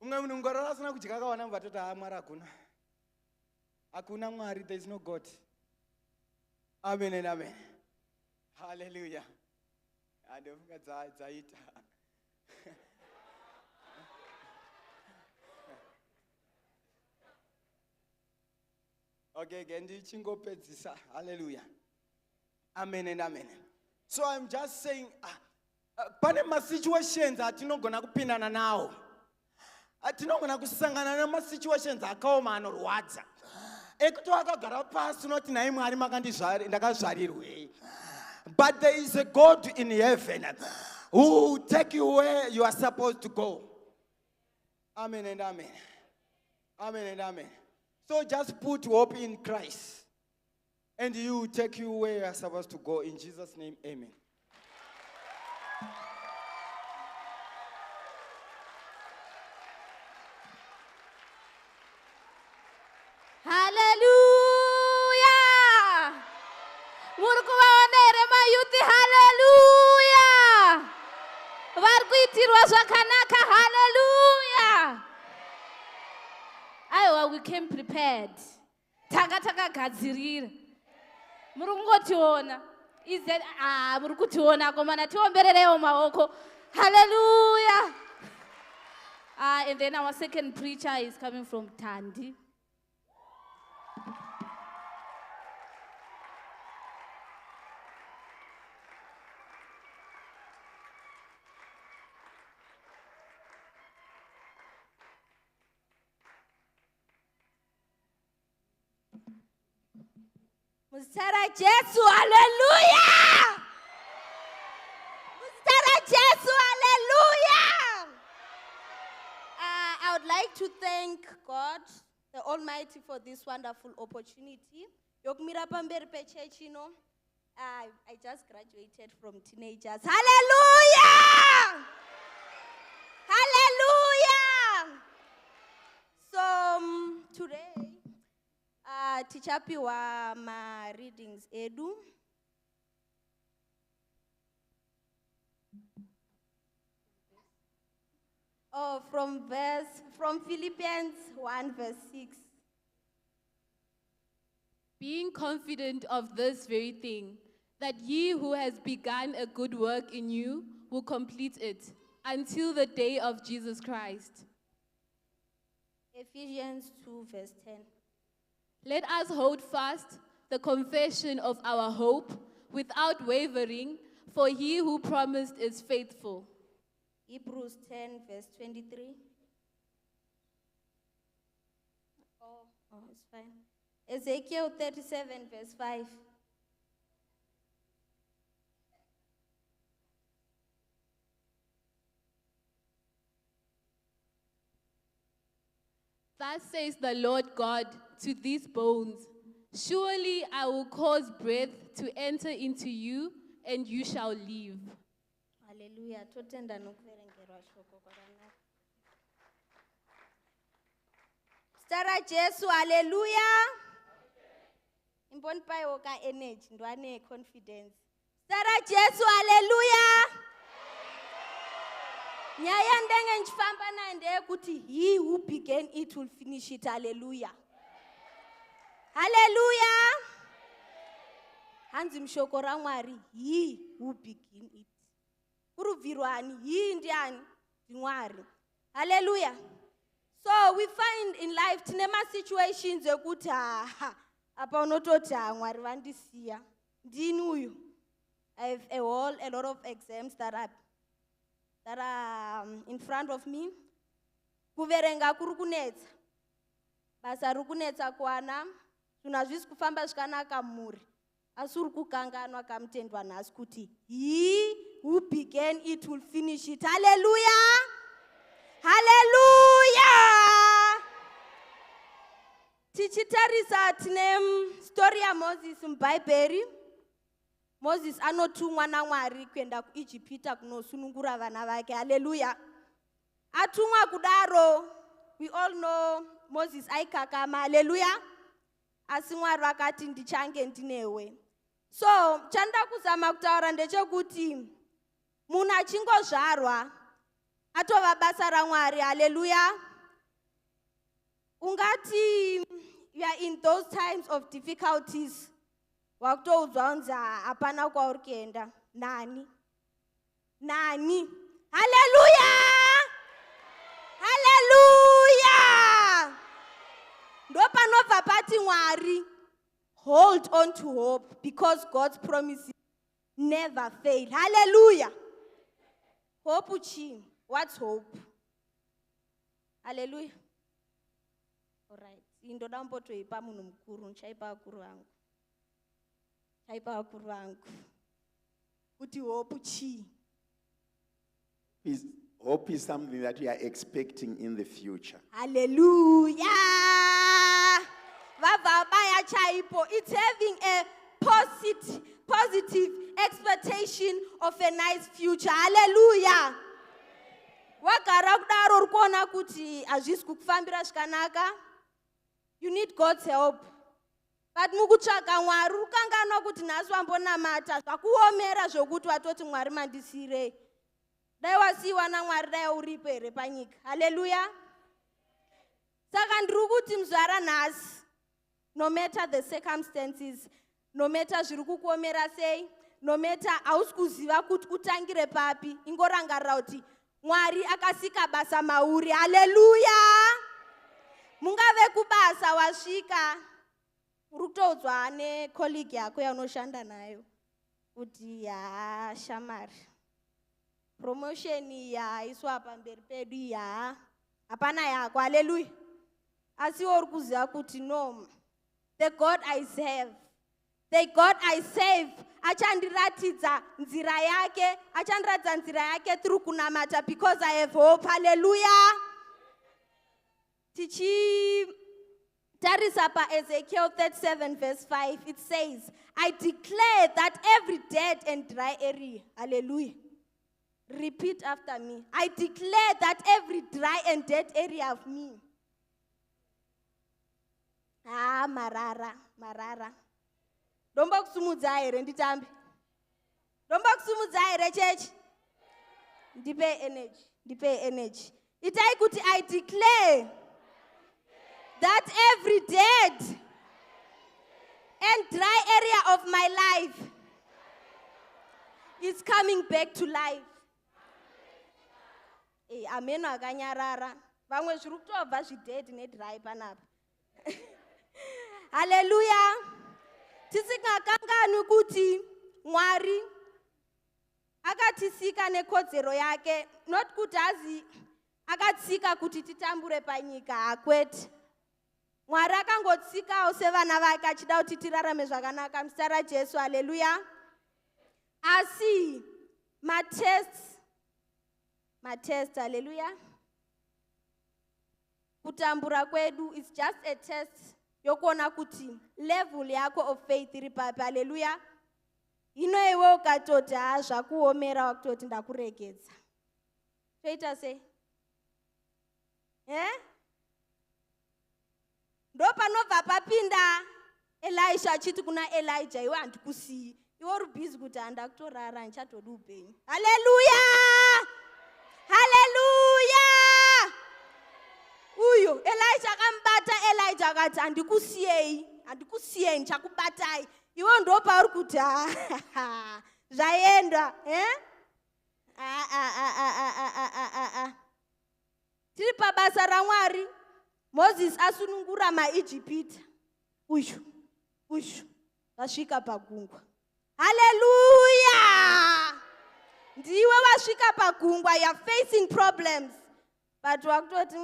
Umwe munhu ngoro asina kudya akawana muvatoti Mwari hakuna. Hakuna Mwari, there is no God. Amen and amen. Hallelujah. Ndofunga dzaita. Okay, ndichingopedzisa. Hallelujah. Amen and amen. So I'm just saying, pane ma-situations atinogona kupindana nawo. Atinogona kusangana nama-situations akaoma anorwadza. Ekuti wakagara pasi unoti nai Mwari ndakazvarirwei. But there is a God in heaven who will take you where you are supposed to go. Amen and amen. Amen and amen. So just put hope in Christ. And he will take you where you are supposed to go. In Jesus' name, amen. Hallelujah! Murukuvaonere mayuti, hallelujah! Varikuitirwa zvakanaka, hallelujah! Aiwa, we came prepared. Tanga takagadzirira. Muri kungotiona. Muri kutiona komana tiombererewo maoko. Hallelujah! And then our second preacher is coming from Tandi. Muzita raJesu, hallelujah! Muzita raJesu, hallelujah! I would like to thank God, the Almighty, for this wonderful opportunity. Yokumira pamberi pechurch, I just graduated from teenagers. Hallelujah! Hallelujah! So today, teacher piwa ma readings edu. Oh, from Philippians 1 verse 6. Being confident of this very thing, that ye who has begun a good work in you will complete it until the day of Jesus Christ. Ephesians 2 verse 10. Let us hold fast the confession of our hope without wavering, for he who promised is faithful. Hebrews 10 verse 23. Oh, it's fine. Ezekiel 37 verse 5. Thus says the Lord God to these bones, surely I will cause breath to enter into you, and you shall live. Hallelujah. Totenda nokuverengerwa shoko kwakanaka. Zita raJesu, hallelujah. Imbonipaiwo ka-energy, ndwane confidence. Zita raJesu, hallelujah. Nyaya ndenge nchifamba nayo ndeyekuti he who began it will finish it. Hallelujah. Hallelujah. Hanzi mshoko raMwari, he who began it. Kurubvirwani, he ndiani? Mwari. Hallelujah. So we find in life tinema situations ekuti apa unototi Mwari vandisiya. Ndini uyu. I have a lot of exams that are in front of me. Kuverenga kuri kunetsa. Basa riri kunetsa kuwana. Zvinhu hazvisi kufamba zvakanaka mumhuri. Asi uri kukanganwa kamutendwa nhasi kuti he who began it will finish it. Hallelujah! Hallelujah! Tichitarisa tine story yaMoses mubhaibheri. Moses anotumwa naMwari kuenda kuIjipita kunosunungura vana vake. Hallelujah. Atumwa kudaro, we all know Moses aikakama. Hallelujah. Asi Mwari vakati ndichange ndinewe. So, chanda kuzama kutaura ndechekuti munhu achingozvarwa atova basa raMwari. Hallelujah. Ungati you are in those times of difficulties. Wakutoudzwa unzi hapana kwauri kuenda. Nani. Hallelujah! Hallelujah! Ndopanobva pati Mwari, hold on to hope, because God's promises never fail. Hallelujah! Hope uchini? What's hope? Hallelujah! All right. Indoda mbotoipa munhu mukuru, nchaipa akuru vangu. Chaipa akuru vangu. Kuti hope uchini? Hope is something that we are expecting in the future. Hallelujah! Vavabaya chaipo. It's having a positive expectation of a nice future. Hallelujah! Wagara kudaro uri kuona kuti hazvisi kukufambira zvakanaka. You need God's help. But mukutsvaka Mwari ukanganwa kuti nhasi wambonamata zvakuomera zvokuti watoti Mwari mandisirei. Dai wasiwa naMwari dai uripo here panyika. Hallelujah. Saka ndiri kuti muzvara nhasi, no matter the circumstances, no matter zviri kukuomera sei, no matter hausi kuziva kuti utangire papi, ingorangarira kuti Mwari akasika basa mauri. Hallelujah. Mungave kubasa wasvika, uri kutoudzwa necolleague yako yaunoshanda nayo kuti shamari, promotion yaiswa pamberi pedu hapana yako. Hallelujah. Asi uri kuziva kuti no, the God I serve, The God I serve achandiratidza nzira yake, achandiratidza nzira yake through kunamata, because I have hope. Hallelujah. Tarisa pa Ezekiel 37 verse 5, it says, I declare that every dead and dry area, hallelujah. Repeat after me. I declare that every dry and dead area of me. Marara. Domba kusumudza here nditambe. Domba kusumudza here church. Ndipe energy. Itai kuti I declare that every dead and dry area of my life is coming back to life. Amen akanyarara. Vamwe zviri kutobva zvidhead nedry panapa. Hallelujah. Tisingakanganwi kuti Mwari akatisika nekodzero yake, not kuti azi akatisika kuti titambure panyika, hakwete. Mwari akangotsikawo sevana vake achida kuti tirarame zvakanaka muzita raJesu. Hallelujah. Asi matest, hallelujah. Kutambura kwedu is just a test yokuona kuti level yako of faith iri papi. Hallelujah. Ino iwe ukatoti zvakuomera wakutoti ndakuregedza. Toita sei? Ndo panobva papinda Elisha achiti kuna Elijah, iwe handikusiyi. Iwe uri busy kuti handakutorara ndichatodi upenyu. Hallelujah! Hallelujah! Uyo Elisha akambata Elijah akati handikusiyei ndichakubatai. Iwe ndo pauri kuti zvaenda, tiri pabasa raMwari. Moses asunungura maIjipita. Uyu vasvika pagungwa. Hallelujah! Ndiwe wasvika pagungwa, you are facing problems. But wakutoti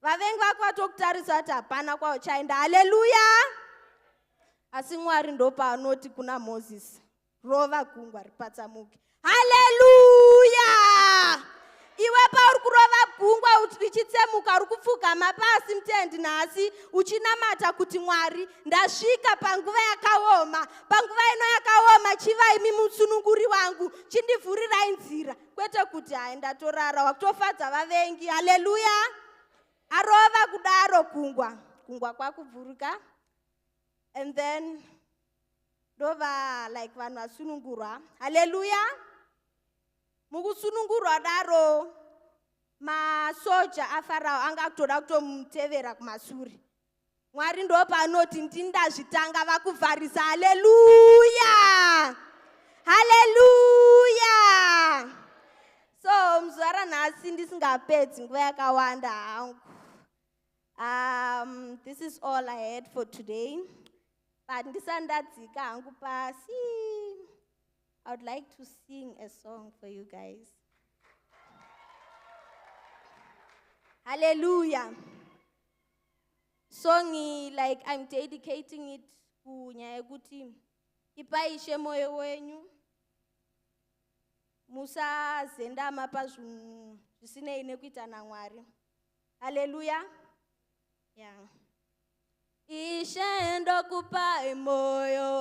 vavengi vako vatokutarisa kuti hapana kwauchaenda. Hallelujah! Asi Mwari ndo paanoti kuna Moses, rova gungwa ripatsamuke. Hallelujah! Iwe pauri kurova gungwa richitsemuka, uri kupfugama pasi mutendi nhasi uchinamata kuti Mwari, ndasvika panguva yakaoma. Panguva ino yakaoma, chivaimi musununguri wangu, chindivhurirai nzira. Kwete kuti hai ndatorara, wakutofadza vavengi. Hallelujah! Arova kudaro gungwa kwakubvuruka. And then ndova like vanhu vasunungurwa. Hallelujah! Mukusunungurwa daro, masoja aFarao anga kutoda kutomutevera kumashure. Mwari ndo paanoti ndindazvitanga vakuvharisa. Hallelujah! Hallelujah! So muzuva ranhasi ndisingapedzi nguva yakawanda hangu. This is all I had for today. But ndisandadzika hangu pasi, I would like to sing a song for you guys. Hallelujah. Song, like I'm dedicating it kunyaya kuti ipaishe moyo wenyu, musazendama pazvinhu zvisinei nekuita naMwari. Hallelujah. Yeah. Ishe ndokupai moyo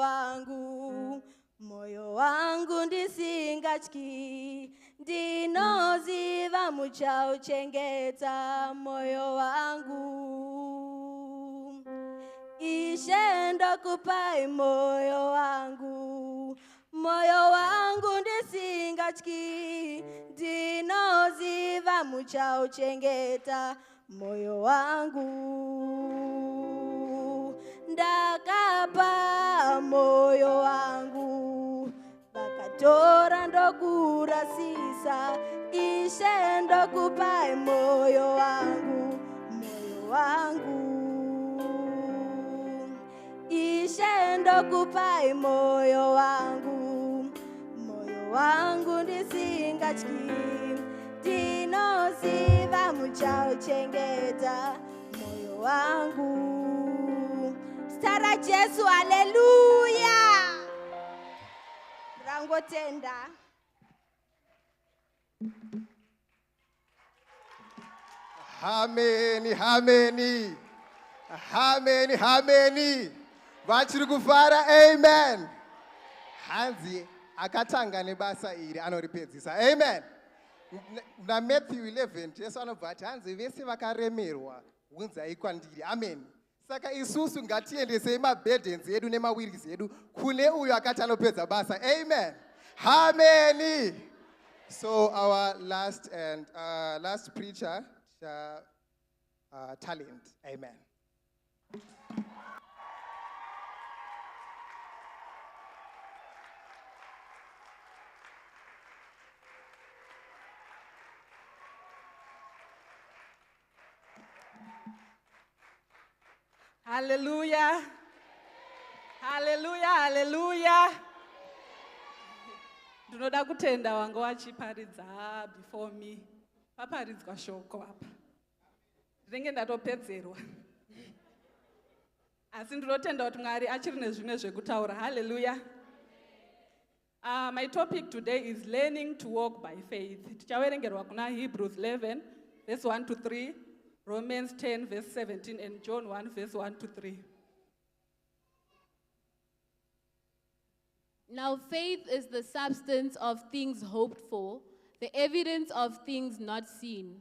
wangu ndisingatyi, ndinoziva muchauchengeta moyo wangu. Ishe ndokupai moyo wangu ndisingatyi, ndinoziva muchauchengeta moyo wangu. Ndakapa moyo wangu, vakatora ndokurasisa. Ishe ndokupai moyo wangu. Ishe ndokupai moyo wangu ndisingatyi, ndinoziva muchauchengeta moyo wangu. Stara muna Jesu. Haleluya. Rangotenda. Hameni, hameni. Hameni, hameni. Vachiri kufara, amen. Hanzi akatanga nebasa iri anoripedzisa. Amen. Na Matthew 11 Jesu anobva ati hanzi vese vakaremerwa unzai kwandiri. Amen. Saka isusu ngatiendesei maburdens edu nemawirisi edu kune uyo akati anopedza basa. Amen. Hameni. So our last preacher, talent. Amen. Hallelujah. Hallelujah, hallelujah. Ndinoda kutenda wanga wachiparidza before me. Paparidzwa shoko apa. Ndinenge ndatopedzerwa. Asi ndinotenda kuti Mwari achiri nezvimwe zvekutaura. Hallelujah. My topic today is learning to walk by faith. Tichaverengerwa kuna Hebrews 11 verse 1 to 3. Romans 10 verse 17 and John 1 verse 1 to 3. Now faith is the substance of things hoped for, the evidence of things not seen.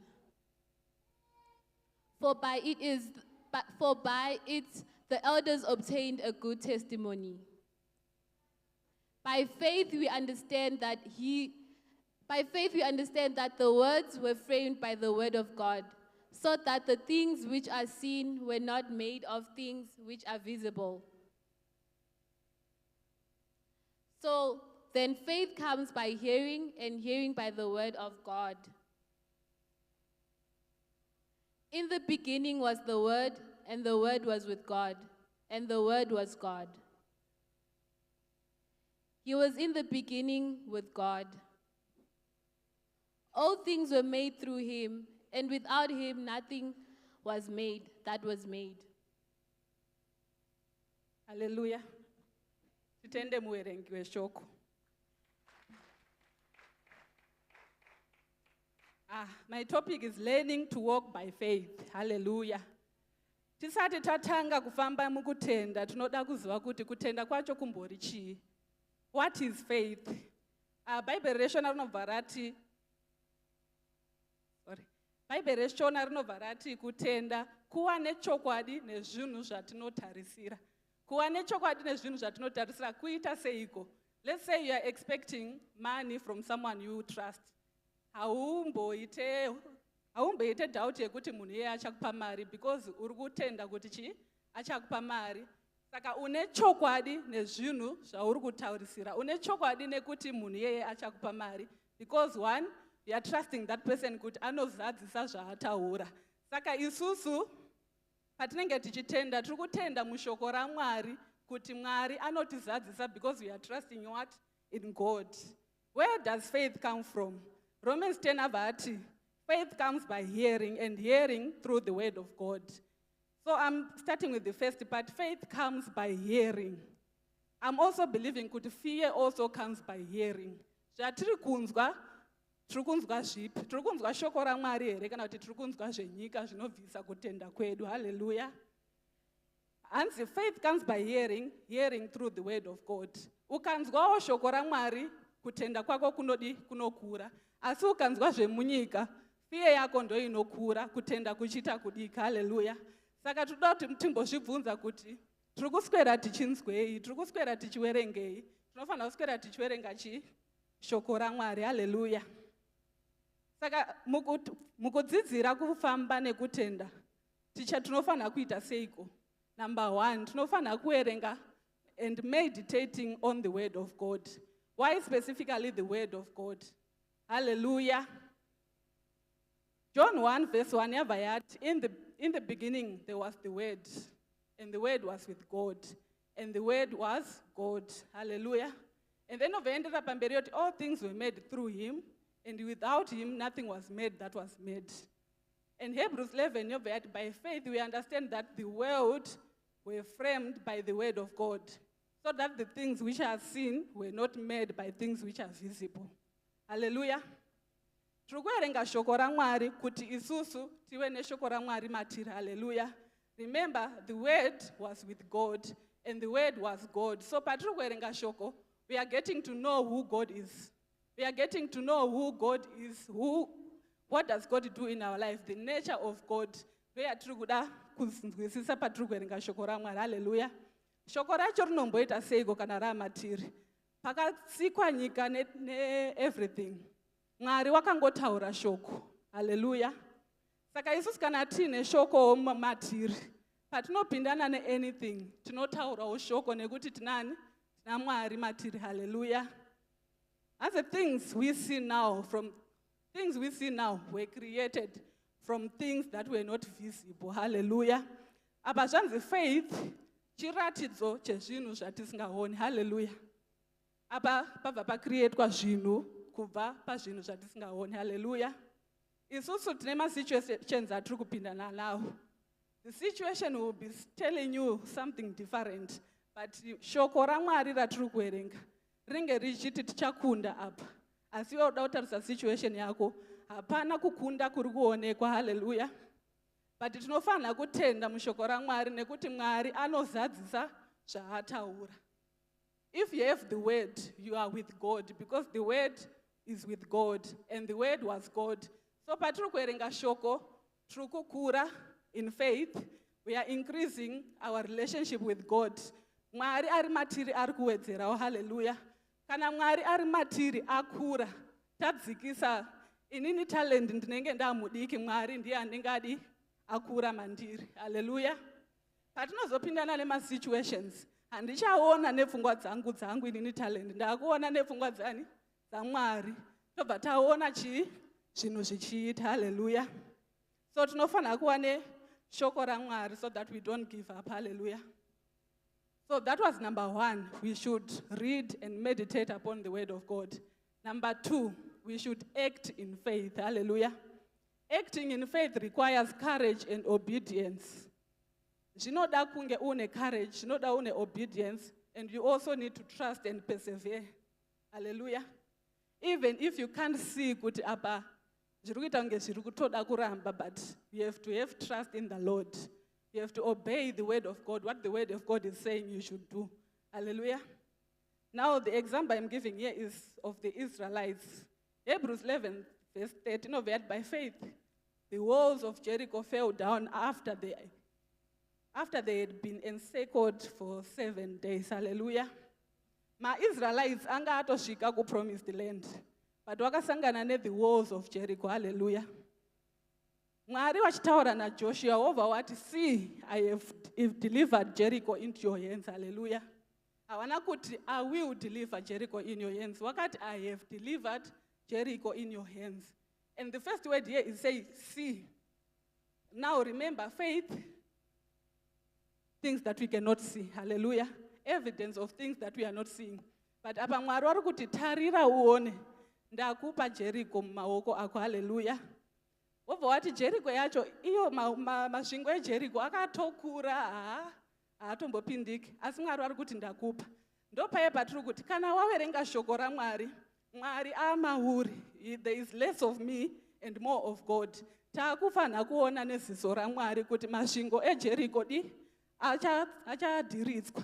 For by it the elders obtained a good testimony. By faith we understand that the words were framed by the word of God, so that the things which are seen were not made of things which are visible. So then faith comes by hearing, and hearing by the word of God. In the beginning was the Word, and the Word was with God, and the Word was God. He was in the beginning with God. All things were made through him, and without him nothing was made that was made. Hallelujah. Titende muwerengi weshoko. My topic is learning to walk by faith. Hallelujah. Tisati tatanga kufamba mukutenda, tinoda kuziva kuti kutenda kwacho kumbori chii. What is faith? Bible reshona rinobva rati kutenda kuva nechokwadi nezvinhu zvatinotarisira. Kuva nechokwadi nezvinhu zvatinotarisira kuita seiko. Let's say you are expecting money from someone you trust. Haumboite doubt yekuti munhu iye achakupa mari because uri kutenda kuti chi achakupa mari. Saka une chokwadi nezvinhu zvauri kutaurisira. Une chokwadi nekuti munhu iye achakupa mari because one, you are trusting that person kuti anozadzisa zvaataura. Saka isusu patinenge tichitenda tiri kutenda mushoko raMwari kuti Mwari anotizadzisa because we are trusting what? In God. Where does faith come from? Romans 10 abati, faith comes by hearing, and hearing through the word of God. So I'm starting with the first part. Faith comes by hearing. I'm also believing that fear also comes by hearing. Tiri kunzwa zvipi? Tiri kunzwa shoko raMwari here kana kuti tiri kunzwa zvenyika zvinobvisa kutenda kwedu. Hallelujah. And the faith comes by hearing, hearing through the word of God. Ukanzwawo shoko raMwari, kutenda kwako kunokura. Asi ukanzwa zvemunyika, fear yako ndo inokura, kutenda kuchita kudika. Hallelujah. Saka toda kuti timbozvibvunza kuti tiri kuswera tichinzwei, tiri kuswera tichiwerengei. Tinofanira kuswera tichiwerenga shoko raMwari. Hallelujah. Saka mukudzidzira kufamba nekutenda, tinofanira kuita seiko. Number one, tinofanira kuwerenga and meditating on the word of God. Why specifically the word of God? Hallelujah. John 1 verse 1, in the beginning there was the word, and the word was with God, and the word was God. Hallelujah. And then ended up and all things were made through him, and without him nothing was made that was made. In Hebrews 11, by faith we understand that the world were framed by the word of God, so that the things which are seen were not made by things which are visible. Hallelujah. Tiri kuverenga shoko raMwari kuti isusu tive neshoko raMwari matiri. Hallelujah. Remember, the word was with God, and the word was God. So patiri kuverenga shoko, we are getting to know who God is. We are getting to know who God is, what does God do in our life, the nature of God. Hallelujah. Shoko racho rinomboita seiko kana ramatiri. Pakasikwa nyika everything. Mwari wakangotaura shoko. Hallelujah. Saka isusu kana tine shoko matiri. Patinopindana anything, tinotaurawo shoko nekuti tinani? Tina Mwari matiri. Hallelujah. As the things we see now were created from things that were not visible. Hallelujah. Abazvanzi faith chiratidzo chezvinhu zvatisingaoni. Hallelujah. Apa pabva pacreatwa zvinhu kubva pazvinhu zvatisingaoni. Hallelujah. Isusu tine masituations atiri kupindana nawo. The situation will be telling you something different, but shoko raMwari ratiri kuverenga ringe richiti tichakunda apa. Asi iwe uda kutarisa situation yako, hapana kukunda kuri kuonekwa. Hallelujah. But tinofanira kutenda mushoko raMwari nekuti Mwari anozadzisa zvaataura. If you have the word, you are with God, because the word is with God, and the word was God. So patiri kuverenga shoko, tiri kukura in faith, we are increasing our relationship with God. Mwari ari matiri ari kuwedzerawo. Hallelujah. Kana Mwari ari matiri akura, tadzikisa inini talent ndinenge ndamudiki, Mwari ndiye andingadi akura mandiri. Hallelujah. Patinozopindana nemasituations, handichaona nepfungwa dzangu inini talent, ndakuona nepfungwa dzani dzaMwari. Tobva taona zvinhu zvichiita. Hallelujah. So tinofanira kuva neshoko raMwari so that we don't give up. Hallelujah. So that was number 1. We should read and meditate upon the word of God. Number 2, we should act in faith. Hallelujah. Acting in faith requires courage and obedience. Zvinoda kunge une courage, zvinoda une obedience, and you also need to trust and persevere. Hallelujah. Even if you can't see kuti apa zviri kuita kunge zviri kutoda kuramba, but you have to have trust in the Lord. You have to obey the word of God, what the word of God is saying you should do. Hallelujah. Now the example I'm giving here is of the Israelites. Hebrews 11, verse 13, of it, by faith, the walls of Jericho fell down after they had been encircled for 7 days. Hallelujah. Ma-Israelites anga atosvika ku-promised land, but wakasangana the walls of Jericho. Hallelujah. Mwari wachitaura naJoshua, over wati, see, I have delivered Jericho into your hands. Hallelujah. Hawana kuti, I will deliver Jericho in your hands. Wakati, I have delivered Jericho in your hands. And the first word here is say, see. Now remember, faith, things that we cannot see. Hallelujah. Evidence of things that we are not seeing. But apa Mwari wari kuti, tarira uone, ndakupa Jericho mumaoko ako. Hallelujah. Over wati Jericho yacho, iyo masvingo eJericho akatokura, haatombopindiki, asi Mwari wari kuti ndakupa. Ndopaye patiri kuti kana waverenga shoko raMwari, Mwari amauri, there is less of me and more of God. Taakufanira kuona neziso raMwari kuti masvingo eJericho achadhiridzwa.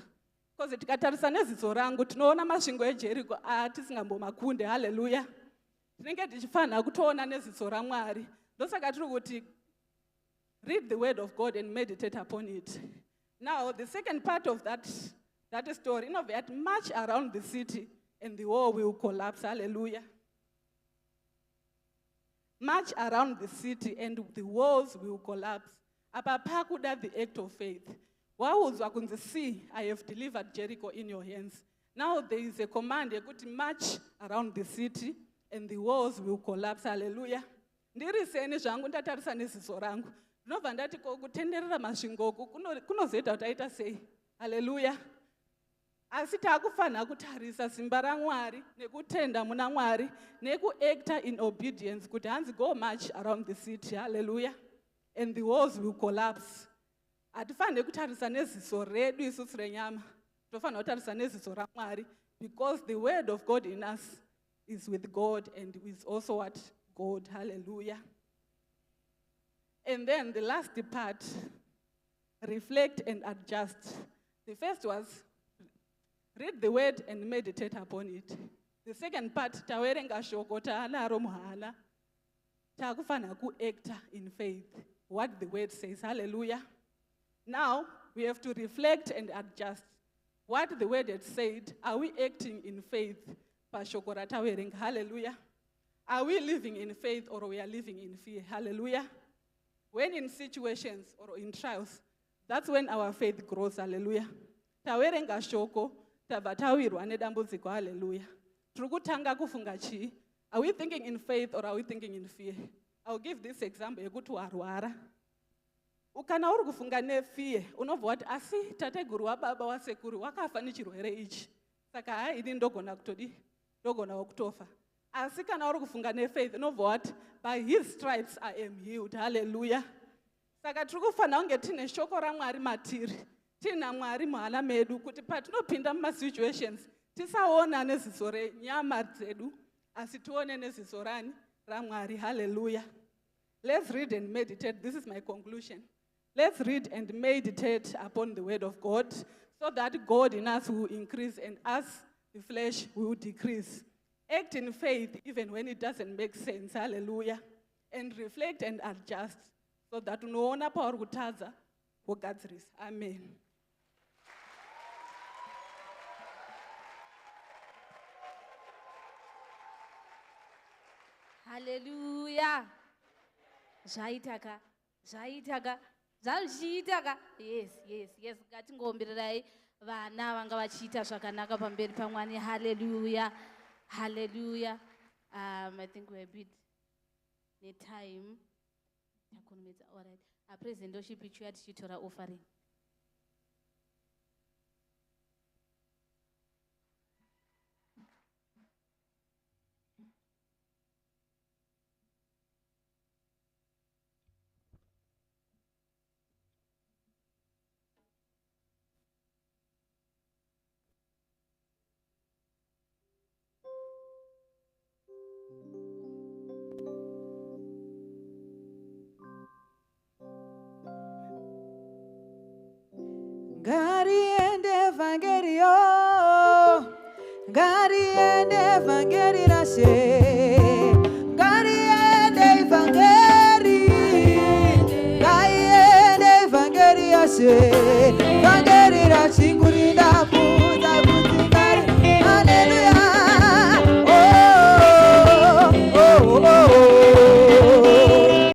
Because tikatarisa neziso rangu tinoona masvingo eJericho tisingambomakunde. Hallelujah. Tinenge tichifanira kutoona neziso raMwari. Ndosaka tiri kuti read the word of God and meditate upon it. Now the second part of that story, that march around the city and the wall will collapse. Hallelujah. March around the city and the walls will collapse. Apa pakuda the act of faith. Wawuzwa kunzi, see, I have delivered Jericho in your hands. Now there is a command, to march around the city and the walls will collapse. Hallelujah. Ndiri seni zvangu ndatarisa neziso rangu. Ndinobva ndati kutenderera masvingoku kunozoita kuti aita sei. Hallelujah. Asi taakufanira kutarisa simba raMwari nekutenda muna Mwari nekuacta in obedience kuti hanzi go march around the city. Hallelujah. And the walls will collapse. hatifaniri kutarisa neziso redu isusu renyama, tofanira kutarisa neziso raMwari, because the word of God in us is with God and is also what? God. Hallelujah. And then the last part, reflect and adjust. The first was read the word and meditate upon it. The second part, tawerenga shoko taanaro muhala, takufana ku-acta in faith, what the word says. Hallelujah. Now, we have to reflect and adjust. What the word had said, are we acting in faith? Pashoko tawerenga. Hallelujah. Are we living in faith or we are living in fear? Hallelujah. When in situations or in trials, that's when our faith grows. Hallelujah. Tawerenga shoko, tavatawirwa nedambudziko. Hallelujah. Trukutanga kufunga chi. Are we thinking in faith or are we thinking in fear? I'll give this example. Yekuti warwara. Ukana uri kufunga nefear, unobva wati asi tateguru wababa wasekuru wakafa nechirwere ichi. Saka hai ini ndogona kutodi, ndogona kutofa. Asi kana uri kufunga nefaith, unobva wati by his stripes I am healed. Hallelujah. Saka tiri kufanira kunge tine shoko raMwari matiri, tina Mwari muhala medu, kuti patinopinda mumasituations tisaona neziso renyama dzedu, asi tione neziso rani raMwari. Hallelujah. Let's read and meditate. This is my conclusion. Let's read and meditate upon the word of God, so that God in us will increase and us, the flesh, will decrease. Act in faith even when it doesn't make sense. Hallelujah. And reflect and adjust, so that unoona pauri kutadza wogadzirisa. Amen. Hallelujah. Zvaitaka, zvaitaka, zvachiitaka. Yes. Ngatingombererai vana vanga vachiita zvakanaka pamberi paMwari. Hallelujah. Hallelujah. I think we're a bit need time. All right. Our present worship ritual tichitora offering. Ngariende evangelio, ngariende evangeli rashe, ngariende evangeli, ngariende evangeli rashe, evangeli rashe.